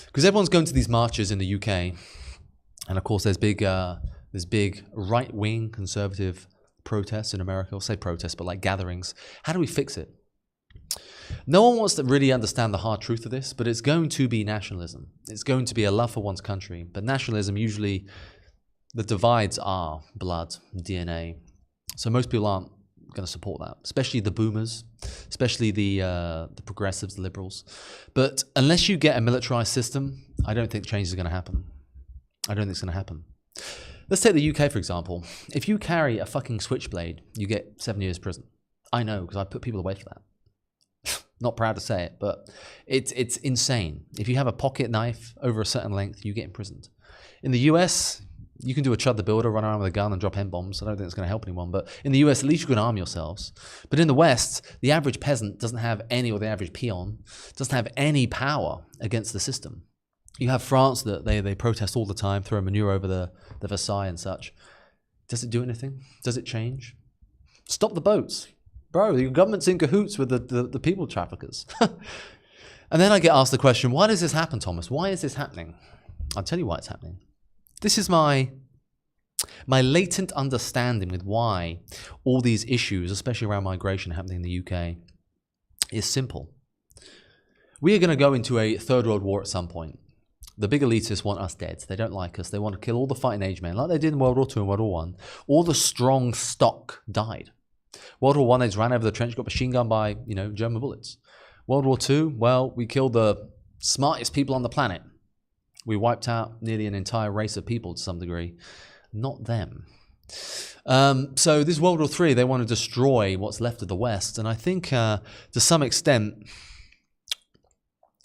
Because everyone's going to these marches in the UK, and of course there's big right-wing conservative protests in America. I'll say protests, but like gatherings. How do we fix it? No one wants to really understand the hard truth of this, but it's going to be nationalism. It's going to be a love for one's country. But nationalism, usually the divides are blood, DNA. So most people aren't going to support that, especially the boomers, especially the progressives, the liberals. But unless you get a militarized system, I don't think change is going to happen. I don't think it's going to happen. Let's take the UK, for example. If you carry a fucking switchblade, you get 7 years prison. I know, because I put people away for that. Not proud to say it, but it's insane. If you have a pocket knife over a certain length, you get imprisoned. In the US, you can do a Chud the Builder, run around with a gun and drop N-bombs. I don't think it's going to help anyone. But in the US, at least you can arm yourselves. But in the West, the average peasant doesn't have any, or the average peon, doesn't have any power against the system. You have France that they protest all the time, throw manure over the Versailles and such. Does it do anything? Does it change? Stop the boats. Bro, the government's in cahoots with the people traffickers. And then I get asked the question, why does this happen, Thomas? Why is this happening? I'll tell you why it's happening. This is my latent understanding with why all these issues, especially around migration happening in the UK, is simple. We are going to go into a third world war at some point. The big elitists want us dead. They don't like us. They want to kill all the fighting age men, like they did in World War II and World War I. All the strong stock died. World War I, they just ran over the trench, got machine gunned by, German bullets. World War II, well, we killed the smartest people on the planet. We wiped out nearly an entire race of people to some degree. Not them. So this World War III, they want to destroy what's left of the West. And I think to some extent,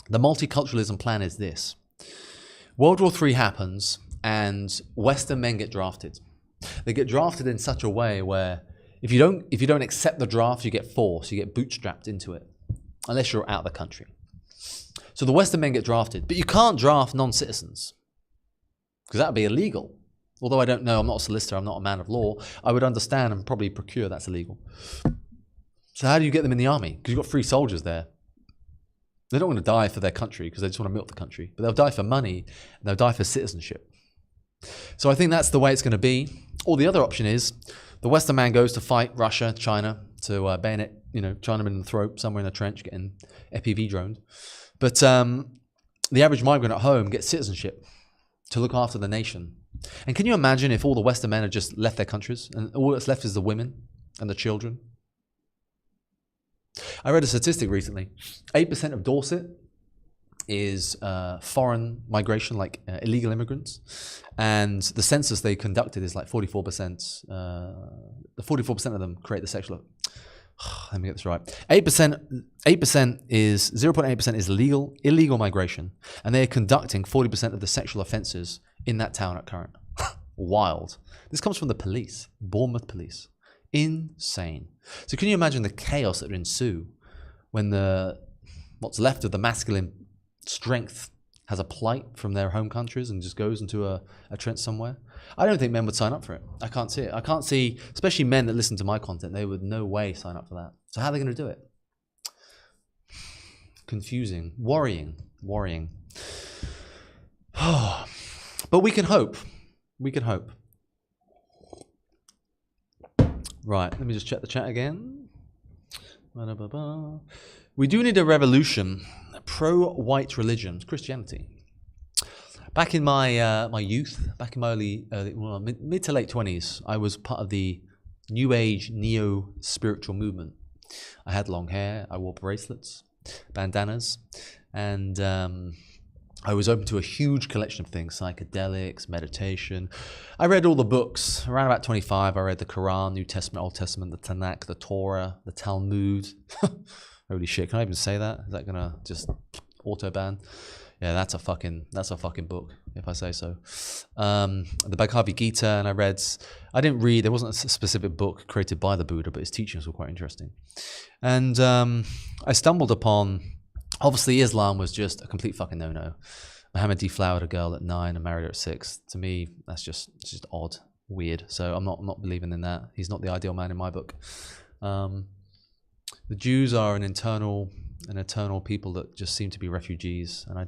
the multiculturalism plan is this. World War III happens and Western men get drafted. They get drafted in such a way where if you don't accept the draft, you get forced, you get bootstrapped into it, unless you're out of the country. So the Western men get drafted, but you can't draft non-citizens because that would be illegal. Although I don't know, I'm not a solicitor, I'm not a man of law, I would understand and probably procure that's illegal. So how do you get them in the army? Because you've got free soldiers there. They don't want to die for their country because they just want to milk the country, but they'll die for money and they'll die for citizenship. So I think that's the way it's going to be. Or the other option is the Western man goes to fight Russia, China, to bayonet, Chinaman in the throat, somewhere in a trench, getting FPV droned. But the average migrant at home gets citizenship to look after the nation. And can you imagine if all the Western men had just left their countries and all that's left is the women and the children? I read a statistic recently. 8% of Dorset is foreign migration, like illegal immigrants. And the census they conducted is like 44%. The 44% of them create the sexual... Let me get this right. 8% is 0.8% is illegal migration, and they are conducting 40% of the sexual offences in that town at current. Wild. This comes from the police, Bournemouth police. Insane. So can you imagine the chaos that would ensue when what's left of the masculine strength has a plight from their home countries and just goes into a trench somewhere? I don't think men would sign up for it. I can't see it. I can't see, especially men that listen to my content, they would no way sign up for that. So how are they going to do it? Confusing. Worrying. But we can hope. We can hope. Right, let me just check the chat again. We do need a revolution. Pro-white religion, Christianity. Back in my my youth, back in my mid to late 20s, I was part of the New Age neo-spiritual movement. I had long hair, I wore bracelets, bandanas, and I was open to a huge collection of things, psychedelics, meditation. I read all the books. Around about 25, I read the Quran, New Testament, Old Testament, the Tanakh, the Torah, the Talmud. Holy shit, can I even say that? Is that gonna just auto-ban? Yeah, that's a fucking book, if I say so. The Bhagavad Gita, and I didn't read, there wasn't a specific book created by the Buddha, but his teachings were quite interesting. And I stumbled upon, obviously Islam was just a complete fucking no-no. Muhammad deflowered a girl at 9 and married her at 6. To me, it's just odd, weird. So I'm not believing in that. He's not the ideal man in my book. The Jews are an eternal people that just seem to be refugees. And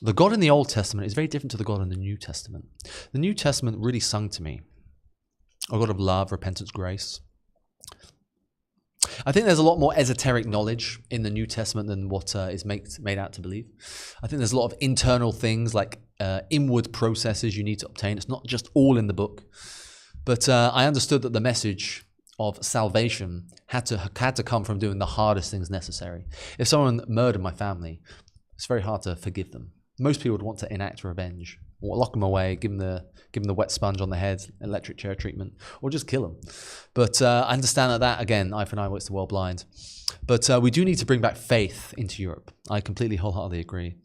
the God in the Old Testament is very different to the God in the New Testament. The New Testament really sung to me a God of love, repentance, grace. I think there's a lot more esoteric knowledge in the New Testament than what is made out to believe. I think there's a lot of internal things like inward processes you need to obtain. It's not just all in the book. But I understood that the message of salvation had to come from doing the hardest things necessary. If someone murdered my family, it's very hard to forgive them. Most people would want to enact revenge, or lock them away, give them the wet sponge on the head, electric chair treatment, or just kill them. But I understand that again, eye for an eye works the world blind. But we do need to bring back faith into Europe. I completely wholeheartedly agree.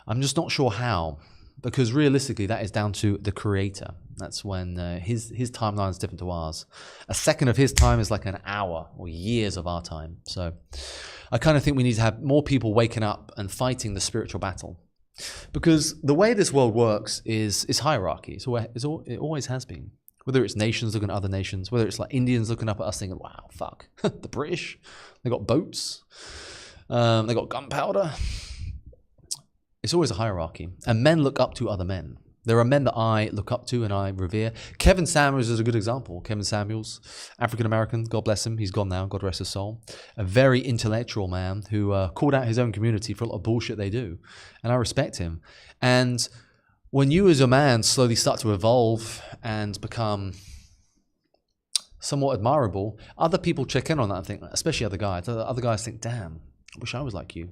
I'm just not sure how, because realistically that is down to the Creator. That's when his timeline is different to ours. A second of his time is like an hour or years of our time. So I kind of think we need to have more people waking up and fighting the spiritual battle. Because the way this world works is hierarchy. It always has been. Whether it's nations looking at other nations, whether it's like Indians looking up at us thinking, wow, fuck, the British, they got boats, they got gunpowder. It's always a hierarchy. And men look up to other men. There are men that I look up to and I revere. Kevin Samuels is a good example. Kevin Samuels, African-American, God bless him. He's gone now, God rest his soul. A very intellectual man who called out his own community for a lot of bullshit they do. And I respect him. And when you as a man slowly start to evolve and become somewhat admirable, other people check in on that and think, especially other guys think, damn, I wish I was like you.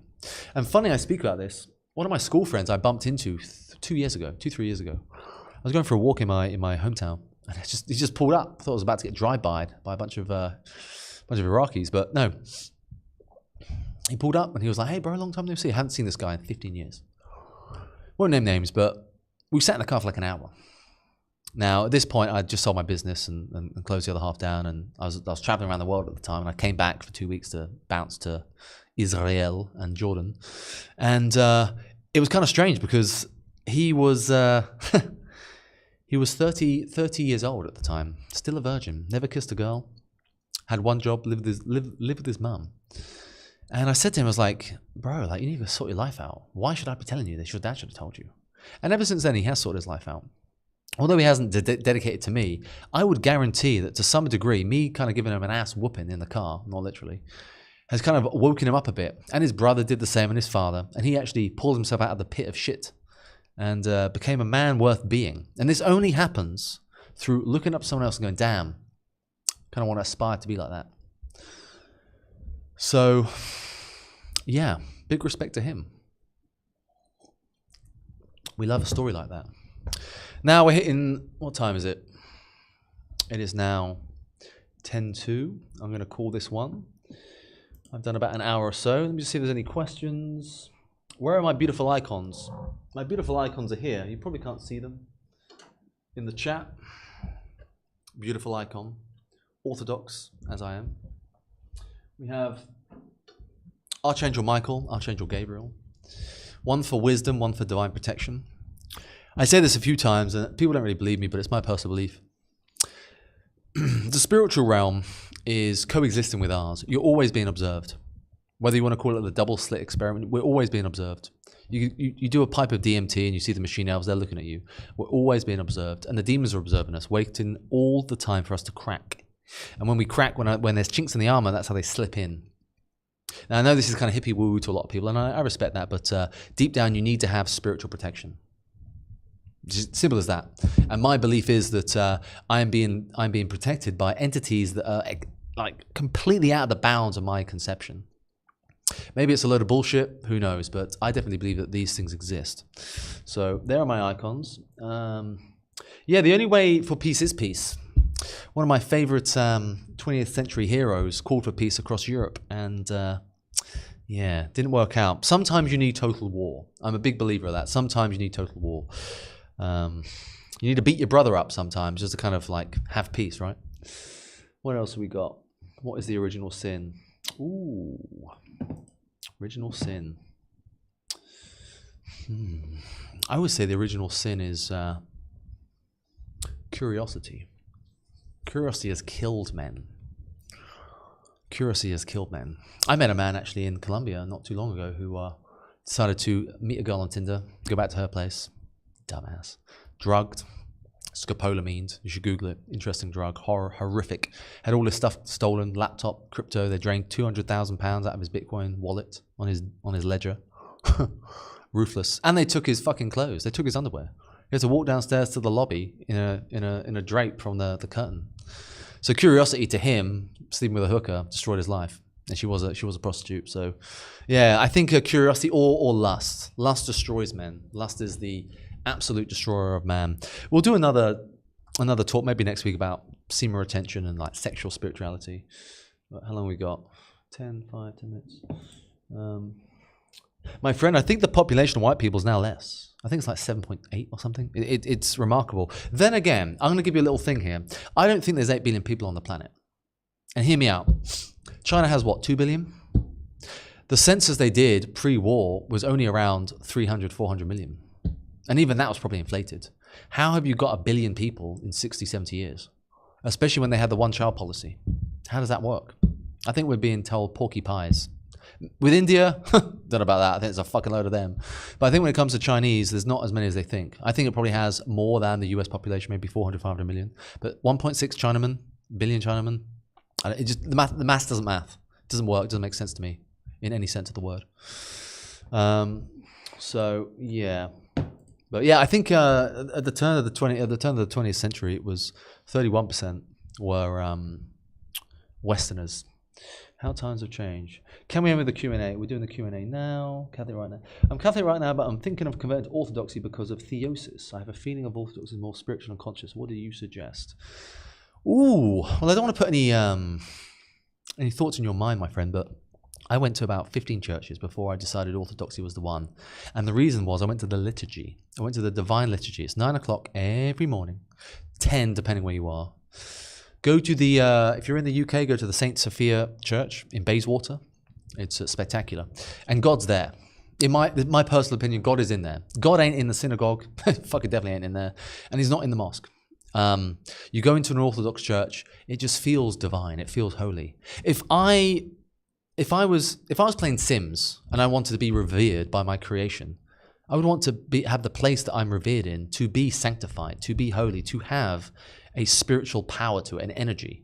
And funny I speak about this. One of my school friends I bumped into 3 years ago. I was going for a walk in my hometown, and he just pulled up. I thought I was about to get drive-by'd by a bunch of Iraqis, but no. He pulled up and he was like, "Hey, bro, long time no see. I haven't seen this guy in 15 years." Won't name names, but we sat in the car for like an hour. Now, at this point, I just sold my business and closed the other half down, and I was traveling around the world at the time, and I came back for 2 weeks to bounce to Israel and Jordan, and it was kind of strange because he was 30 years old at the time, still a virgin, never kissed a girl, had one job, lived with his mum. And I said to him, I was like, bro, like, you need to sort your life out. Why should I be telling you this? Your dad should have told you. And ever since then, he has sorted his life out. Although he hasn't dedicated to me, I would guarantee that to some degree, me kind of giving him an ass whooping in the car, not literally, has kind of woken him up a bit. And his brother did the same, and his father. And he actually pulled himself out of the pit of shit and became a man worth being. And this only happens through looking up someone else and going, damn, Kind of want to aspire to be like that. So, yeah, big respect to him. We love a story like that. Now we're hitting, what time is it? It is now 10:02. I'm going to call this one. I've done about an hour or so. Let me just see if there's any questions. Where are my beautiful icons? My beautiful icons are here. You probably can't see them in the chat. Beautiful icon. Orthodox, as I am. We have Archangel Michael, Archangel Gabriel. One for wisdom, one for divine protection. I say this a few times, and people don't really believe me, but it's my personal belief. The spiritual realm is coexisting with ours. You're always being observed. Whether you want to call it the double slit experiment, we're always being observed. You do a pipe of DMT and you see the machine elves, they're looking at you. We're always being observed. And the demons are observing us, waiting all the time for us to crack. And when we crack, when there's chinks in the armor, that's how they slip in. Now, I know this is kind of hippie woo to a lot of people, and I respect that, but deep down, you need to have spiritual protection. Just simple as that. And my belief is that I'm being protected by entities that are like completely out of the bounds of my conception. Maybe it's a load of bullshit, who knows, but I definitely believe that these things exist. So there are my icons. Yeah, the only way for peace is peace. One of my favorite 20th century heroes called for peace across Europe, and yeah, didn't work out. Sometimes you need total war. I'm a big believer of that. Sometimes you need total war. You need to beat your brother up sometimes just to kind of like have peace, right? What else have we got? What is the original sin? Ooh, original sin. I always say the original sin is curiosity. Curiosity has killed men. Curiosity has killed men. I met a man actually in Colombia not too long ago who decided to meet a girl on Tinder, go back to her place. Dumbass. Drugged. Scopolamines. You should Google it. Interesting drug. Horrific. Had all his stuff stolen. Laptop, crypto. They drained £200,000 out of his Bitcoin wallet on his ledger. Ruthless. And they took his fucking clothes. They took his underwear. He had to walk downstairs to the lobby in a drape from the curtain. So curiosity to him, sleeping with a hooker, destroyed his life. And she was a prostitute. So yeah, I think curiosity or lust. Lust destroys men. Lust is the absolute destroyer of man. We'll do another talk maybe next week about semen retention and like sexual spirituality. But how long we got? 10 minutes. My friend, I think the population of white people is now less. I think it's like 7.8 or something. It's remarkable. Then again, I'm going to give you a little thing here. I don't think there's 8 billion people on the planet. And hear me out. China has what, 2 billion? The census they did pre-war was only around 300, 400 million. And even that was probably inflated. How have you got 1 billion people in 60, 70 years? Especially when they had the one-child policy. How does that work? I think we're being told porky pies. With India, don't know about that. I think there's a fucking load of them. But I think when it comes to Chinese, there's not as many as they think. I think it probably has more than the US population, maybe 400, 500 million. But 1.6 billion Chinamen, the math doesn't math. It doesn't work. It doesn't make sense to me in any sense of the word. So yeah. But yeah, I think at the turn of the 20th century, it was 31% were Westerners. How times have changed. Can we end with the Q&A? We're doing the Q&A now. Catholic right now. I'm Catholic right now, but I'm thinking of converting to Orthodoxy because of theosis. I have a feeling of Orthodoxy is more spiritual and conscious. What do you suggest? Ooh, well, I don't want to put any thoughts in your mind, my friend, but I went to about 15 churches before I decided Orthodoxy was the one. And the reason was I went to the liturgy. I went to the divine liturgy. It's 9 o'clock every morning, 10 depending where you are. Go to the, if you're in the UK, go to the St. Sophia Church in Bayswater. It's spectacular. And God's there. In my personal opinion, God is in there. God ain't in the synagogue. Fucking definitely ain't in there. And he's not in the mosque. You go into an Orthodox church, it just feels divine. It feels holy. If I was playing Sims and I wanted to be revered by my creation, I would want to have the place that I'm revered in to be sanctified, to be holy, to have a spiritual power to it, an energy.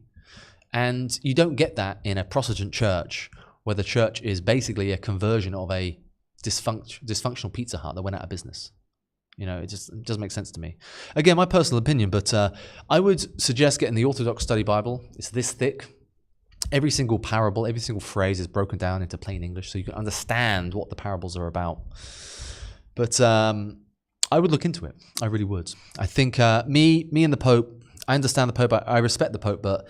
And you don't get that in a Protestant church where the church is basically a conversion of a dysfunctional Pizza Hut that went out of business. You know, it doesn't make sense to me. Again, my personal opinion, but I would suggest getting the Orthodox Study Bible. It's this thick. Every single parable, every single phrase is broken down into plain English so you can understand what the parables are about. But I would look into it. I really would. I think me and the Pope, I understand the Pope. I respect the Pope, but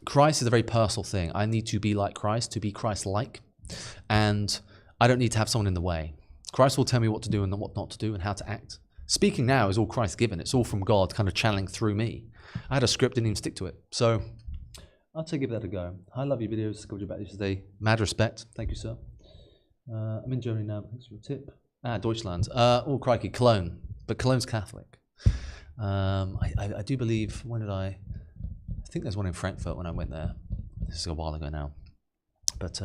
Christ is a very personal thing. I need to be like Christ, to be Christ-like. And I don't need to have someone in the way. Christ will tell me what to do and what not to do and how to act. Speaking now is all Christ given. It's all from God kind of channeling through me. I had a script, didn't even stick to it. So I'll give that a go. I love your videos. Got you back today. Mad respect. Thank you, sir. I'm in Germany now. Thanks for your tip. Deutschland. Oh, crikey, Cologne. But Cologne's Catholic. I do believe, I think there's one in Frankfurt when I went there. This is a while ago now. But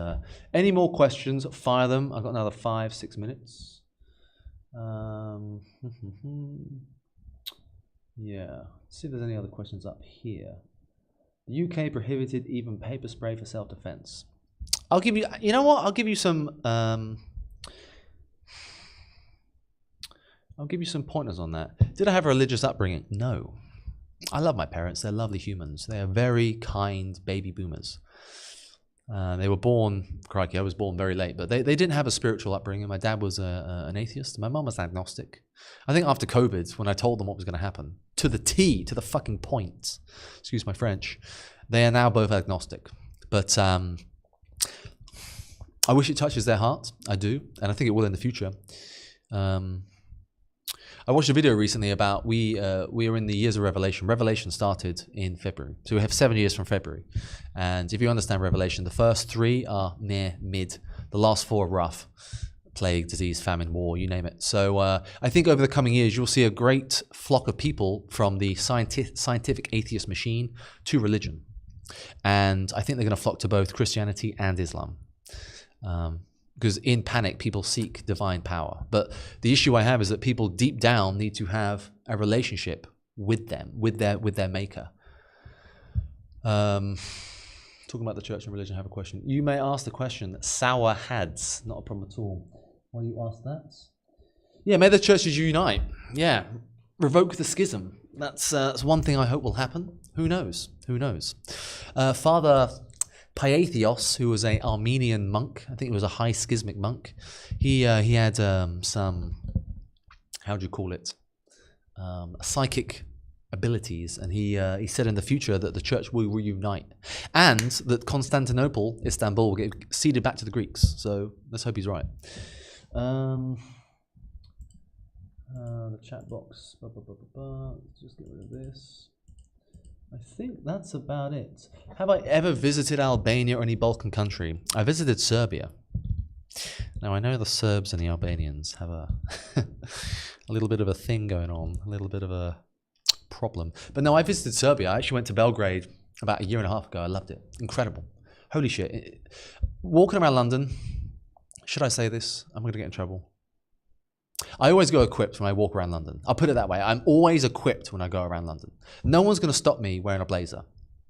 any more questions, fire them. I've got another 5-6 minutes. Yeah, let's see if there's any other questions up here. The UK prohibited even paper spray for self-defense. I'll give you, you know what? I'll give you some pointers on that. Did I have a religious upbringing? No. I love my parents. They're lovely humans. They are very kind baby boomers. They were born, crikey, I was born very late, but they didn't have a spiritual upbringing. My dad was an atheist. My mum was agnostic. I think after COVID, when I told them what was going to happen, to the T, to the fucking point, excuse my French, they are now both agnostic. But I wish it touches their heart. I do, and I think it will in the future. I watched a video recently about we are in the years of Revelation. Revelation started in February. So we have 7 years from February. And if you understand Revelation, the first 3 are near mid. The last 4 are rough. Plague, disease, famine, war, you name it. So I think over the coming years, you'll see a great flock of people from the scientific atheist machine to religion. And I think they're going to flock to both Christianity and Islam. Because in panic, people seek divine power. But the issue I have is that people deep down need to have a relationship with them, with their maker. Talking about the church and religion, I have a question. You may ask the question, sour hads, not a problem at all. Why do you ask that? Yeah, may the churches unite. Yeah, revoke the schism. That's one thing I hope will happen. Who knows? Who knows? Father Paethios, who was an Armenian monk, I think he was a high schismic monk. He had some, how do you call it, psychic abilities, and he said in the future that the church will reunite, and that Constantinople, Istanbul, will get ceded back to the Greeks. So let's hope he's right. The chat box. Just get rid of this. I think that's about it. Have I ever visited Albania or any Balkan country? I visited Serbia. Now, I know the Serbs and the Albanians have a little bit of a thing going on, a little bit of a problem. But no, I visited Serbia. I actually went to Belgrade about 1.5 years ago. I loved it. Incredible. Holy shit. Walking around London, should I say this? I'm going to get in trouble. I always go equipped when I walk around London. I'll put it that way. I'm always equipped when I go around London. No one's going to stop me wearing a blazer.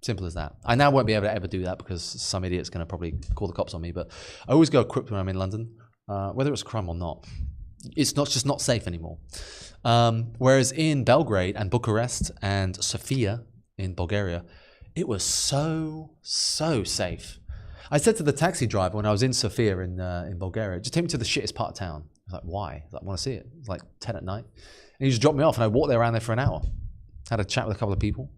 Simple as that. I now won't be able to ever do that because some idiot's going to probably call the cops on me. But I always go equipped when I'm in London, whether it's a crime or not. It's just not safe anymore. Whereas in Belgrade and Bucharest and Sofia in Bulgaria, it was so safe. I said to the taxi driver when I was in Sofia in Bulgaria, just take me to the shittest part of town. I was like, why? I was like, I want to see it. It was like 10 at night. And he just dropped me off and I walked around there for an hour. Had a chat with a couple of people.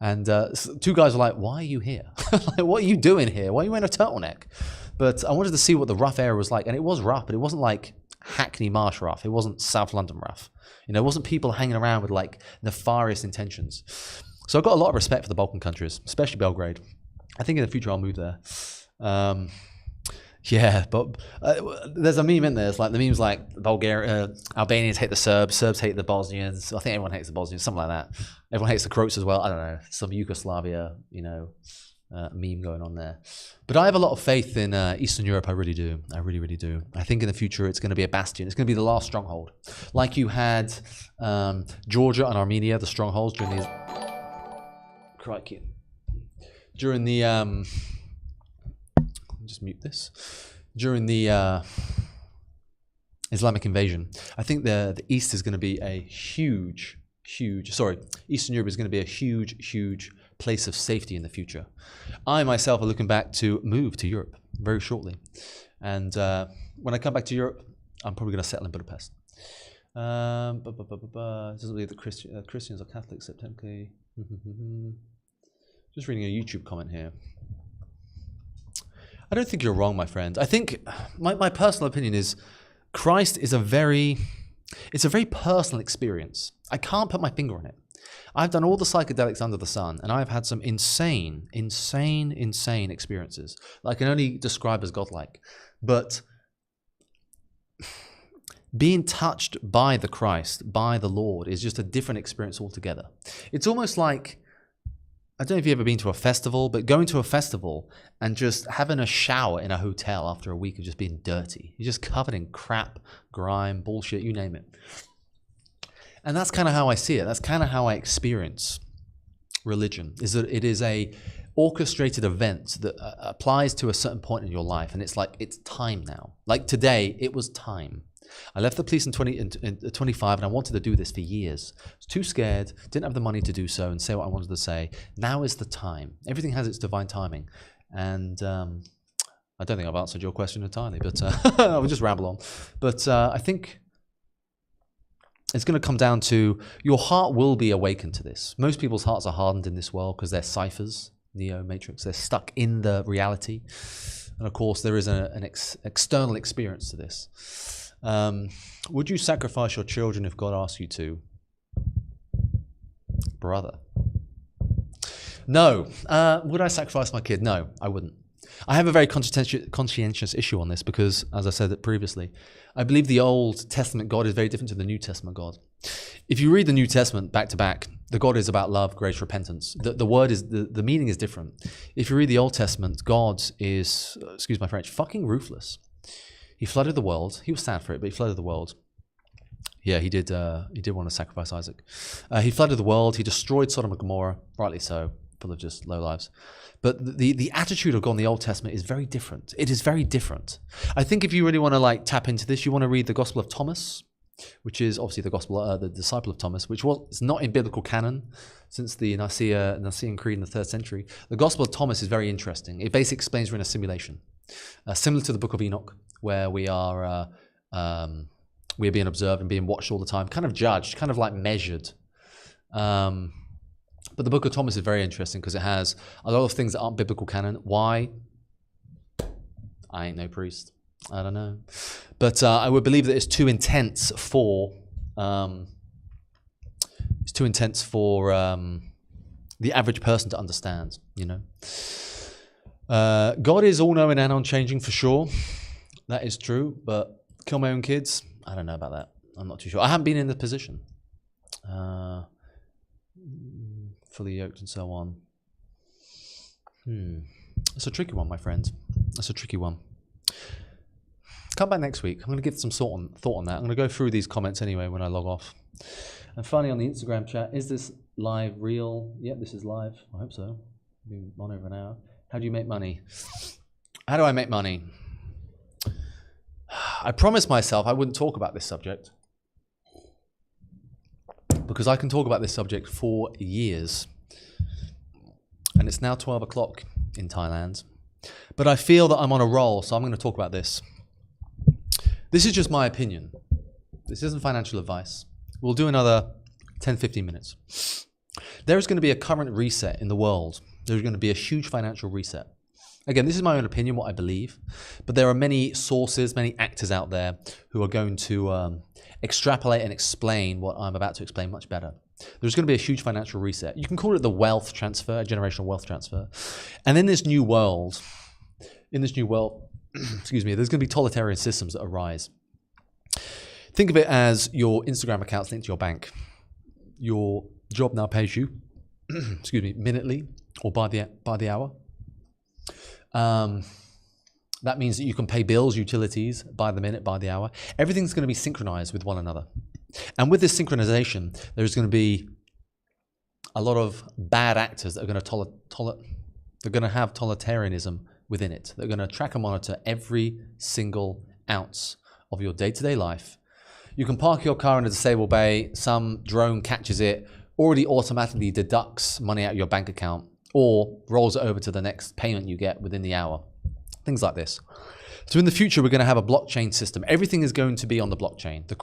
And 2 guys were like, why are you here? Like, what are you doing here? Why are you wearing a turtleneck? But I wanted to see what the rough area was like. And it was rough, but it wasn't like Hackney Marsh rough. It wasn't South London rough. You know, it wasn't people hanging around with like nefarious intentions. So I've got a lot of respect for the Balkan countries, especially Belgrade. I think in the future I'll move there. Yeah, but there's a meme in there. It's like the meme's like Albanians hate the Serbs, Serbs hate the Bosnians. I think everyone hates the Bosnians, something like that. Everyone hates the Croats as well. I don't know, some Yugoslavia, meme going on there. But I have a lot of faith in Eastern Europe. I really do. I really, really do. I think in the future it's going to be a bastion. It's going to be the last stronghold, like you had Georgia and Armenia, the strongholds during these. Crikey. During the just mute this. During the Islamic invasion. I think the East is going to be a Eastern Europe is going to be a huge place of safety in the future. I myself are looking back to move to Europe very shortly. And when I come back to Europe, I'm probably going to settle in Budapest. It doesn't believe that Christians or Catholics accept technically. Just reading a YouTube comment here. I don't think you're wrong, my friend. I think my personal opinion is Christ is it's a very personal experience. I can't put my finger on it. I've done all the psychedelics under the sun, and I've had some insane experiences that I can only describe as godlike. But being touched by the Christ, by the Lord, is just a different experience altogether. It's almost like, I don't know if you've ever been to a festival, but going to a festival and just having a shower in a hotel after a week of just being dirty. You're just covered in crap, grime, bullshit, you name it. And that's kind of how I see it. That's kind of how I experience religion, is that it is a orchestrated event that applies to a certain point in your life. And it's like, it's time now. Like today, it was time. I left the police in 25 and I wanted to do this for years. I was too scared, didn't have the money to do so and say what I wanted to say. Now is the time. Everything has its divine timing. And I don't think I've answered your question entirely, but I will just ramble on. But I think it's going to come down to your heart will be awakened to this. Most people's hearts are hardened in this world because they're ciphers, Neo Matrix. They're stuck in the reality. And of course, there is an external experience to this. Would you sacrifice your children if God asked you to? Brother. No. Would I sacrifice my kid? No, I wouldn't. I have a very conscientious issue on this because, as I said previously, I believe the Old Testament God is very different to the New Testament God. If you read the New Testament back to back, the God is about love, grace, repentance. The word is, the meaning is different. If you read the Old Testament, God is, excuse my French, fucking ruthless. He flooded the world. He was sad for it, but he flooded the world. Yeah, he did want to sacrifice Isaac. He flooded the world. He destroyed Sodom and Gomorrah, rightly so, full of just low lives. But the attitude of God in the Old Testament is very different. It is very different. I think if you really want to like tap into this, you want to read the Gospel of Thomas, which is obviously the disciple of Thomas, which was not in biblical canon since the Nicene Creed in the 3rd century. The Gospel of Thomas is very interesting. It basically explains we're in a simulation, similar to the Book of Enoch, where we are being observed and being watched all the time, kind of judged, kind of like measured. But the Book of Thomas is very interesting because it has a lot of things that aren't biblical canon. Why? I ain't no priest. I don't know. But I would believe that it's too intense for the average person to understand, you know. God is all-knowing and unchanging for sure. That is true. But kill my own kids? I don't know about that. I'm not too sure. I haven't been in the position. Fully yoked and so on. That's a tricky one, my friend. That's a tricky one. Come back next week. I'm going to give some thought on that. I'm going to go through these comments anyway when I log off. And finally, on the Instagram chat, is this live real? Yep, this is live. I hope so. Been on over an hour. How do you make money? How do I make money? I promised myself I wouldn't talk about this subject because I can talk about this subject for years. And it's now 12 o'clock in Thailand. But I feel that I'm on a roll, so I'm going to talk about this. This is just my opinion. This isn't financial advice. We'll do another 10, 15 minutes. There is going to be a current reset in the world. There's going to be a huge financial reset. Again, this is my own opinion, what I believe. But there are many sources, many actors out there who are going to extrapolate and explain what I'm about to explain much better. There's going to be a huge financial reset. You can call it the wealth transfer, generational wealth transfer. And in this new world, excuse me, there's going to be totalitarian systems that arise. Think of it as your Instagram account's linked to your bank. Your job now pays you, excuse me, minutely or by the hour. That means that you can pay bills, utilities by the minute, by the hour. Everything's going to be synchronized with one another. And with this synchronization, there's going to be a lot of bad actors that are going to have totalitarianism within it. They're going to track and monitor every single ounce of your day-to-day life. You can park your car in a disabled bay, some drone catches it, already automatically deducts money out of your bank account, or rolls it over to the next payment you get within the hour. Things like this. So in the future, we're going to have a blockchain system. Everything is going to be on the blockchain, the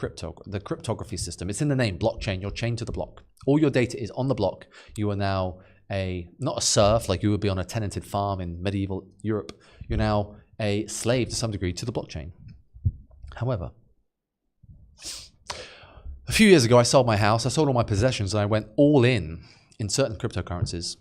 cryptography system. It's in the name, blockchain. You're chained to the block. All your data is on the block. You are now not a serf like you would be on a tenanted farm in medieval Europe. You're now a slave to some degree to the blockchain. However, a few years ago, I sold my house. I sold all my possessions, and I went all in certain cryptocurrencies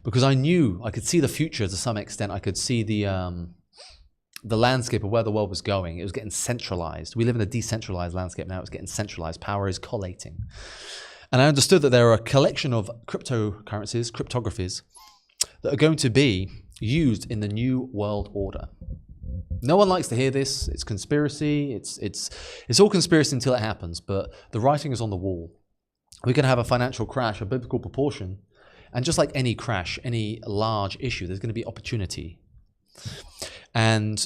because I knew I could see the future to some extent. I could see the landscape of where the world was going. It was getting centralized. We live in a decentralized landscape now. It's getting centralized. Power is collating. And I understood that there are a collection of cryptocurrencies, cryptographies, that are going to be used in the new world order. No one likes to hear this. It's conspiracy. It's all conspiracy until it happens, but the writing is on the wall. We're going to have a financial crash of biblical proportion. And just like any crash, any large issue, there's going to be opportunity. And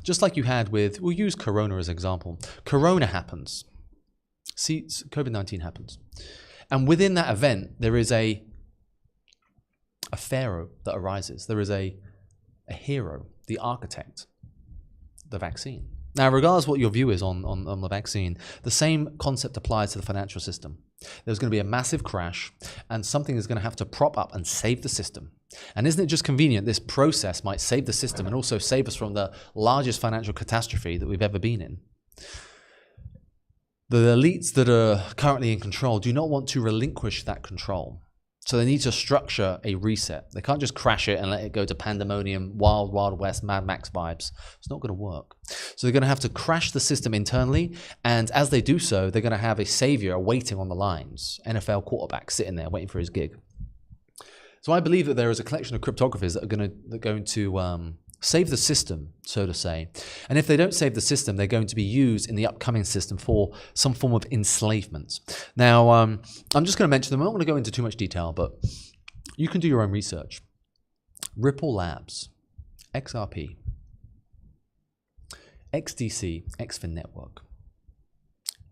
just like you had with, we'll use Corona as an example. Corona happens. See, COVID-19 happens. And within that event, there is a pharaoh that arises. There is a hero, the architect, the vaccine. Now, regardless what your view is on the vaccine, the same concept applies to the financial system. There's going to be a massive crash, and something is going to have to prop up and save the system. And isn't it just convenient this process might save the system and also save us from the largest financial catastrophe that we've ever been in? The elites that are currently in control do not want to relinquish that control. So they need to structure a reset. They can't just crash it and let it go to pandemonium, wild, wild west, Mad Max vibes. It's not going to work. So they're going to have to crash the system internally. And as they do so, they're going to have a savior waiting on the lines. NFL quarterback sitting there waiting for his gig. So I believe that there is a collection of cryptographies that are going to save the system, so to say. And if they don't save the system, they're going to be used in the upcoming system for some form of enslavement. Now, I'm just going to mention them. I'm not going to go into too much detail, but you can do your own research. Ripple Labs, XRP, XDC, XFIN Network,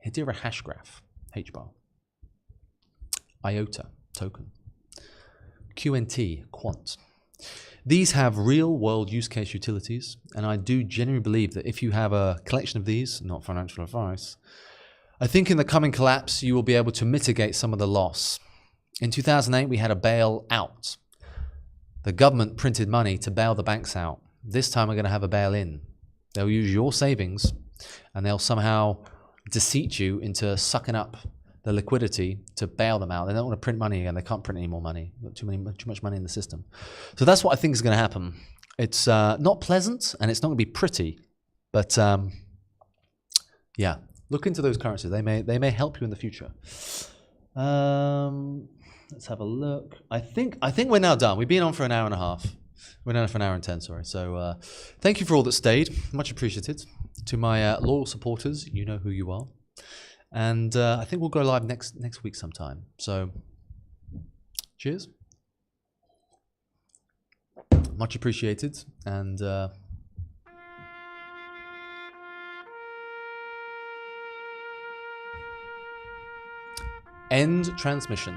Hedera Hashgraph, HBAR, IOTA token, QNT, Quant. These have real-world use case utilities, and I do genuinely believe that if you have a collection of these, not financial advice, I think in the coming collapse, you will be able to mitigate some of the loss. In 2008, we had a bail-out. The government printed money to bail the banks out. This time, we're going to have a bail-in. They'll use your savings, and they'll somehow deceit you into sucking up the liquidity to bail them out. They don't want to print money again. They can't print any more money. Too much money in the system. So that's what I think is going to happen. It's not pleasant and it's not going to be pretty, but yeah, look into those currencies. They may help you in the future. Let's have a look. I think we're now done. We've been on for an hour and a half. We're now for an hour and 10. Sorry. So thank you for all that stayed. Much appreciated. To my loyal supporters, you know who you are. And I think we'll go live next week sometime. So, cheers. Much appreciated. And end transmission.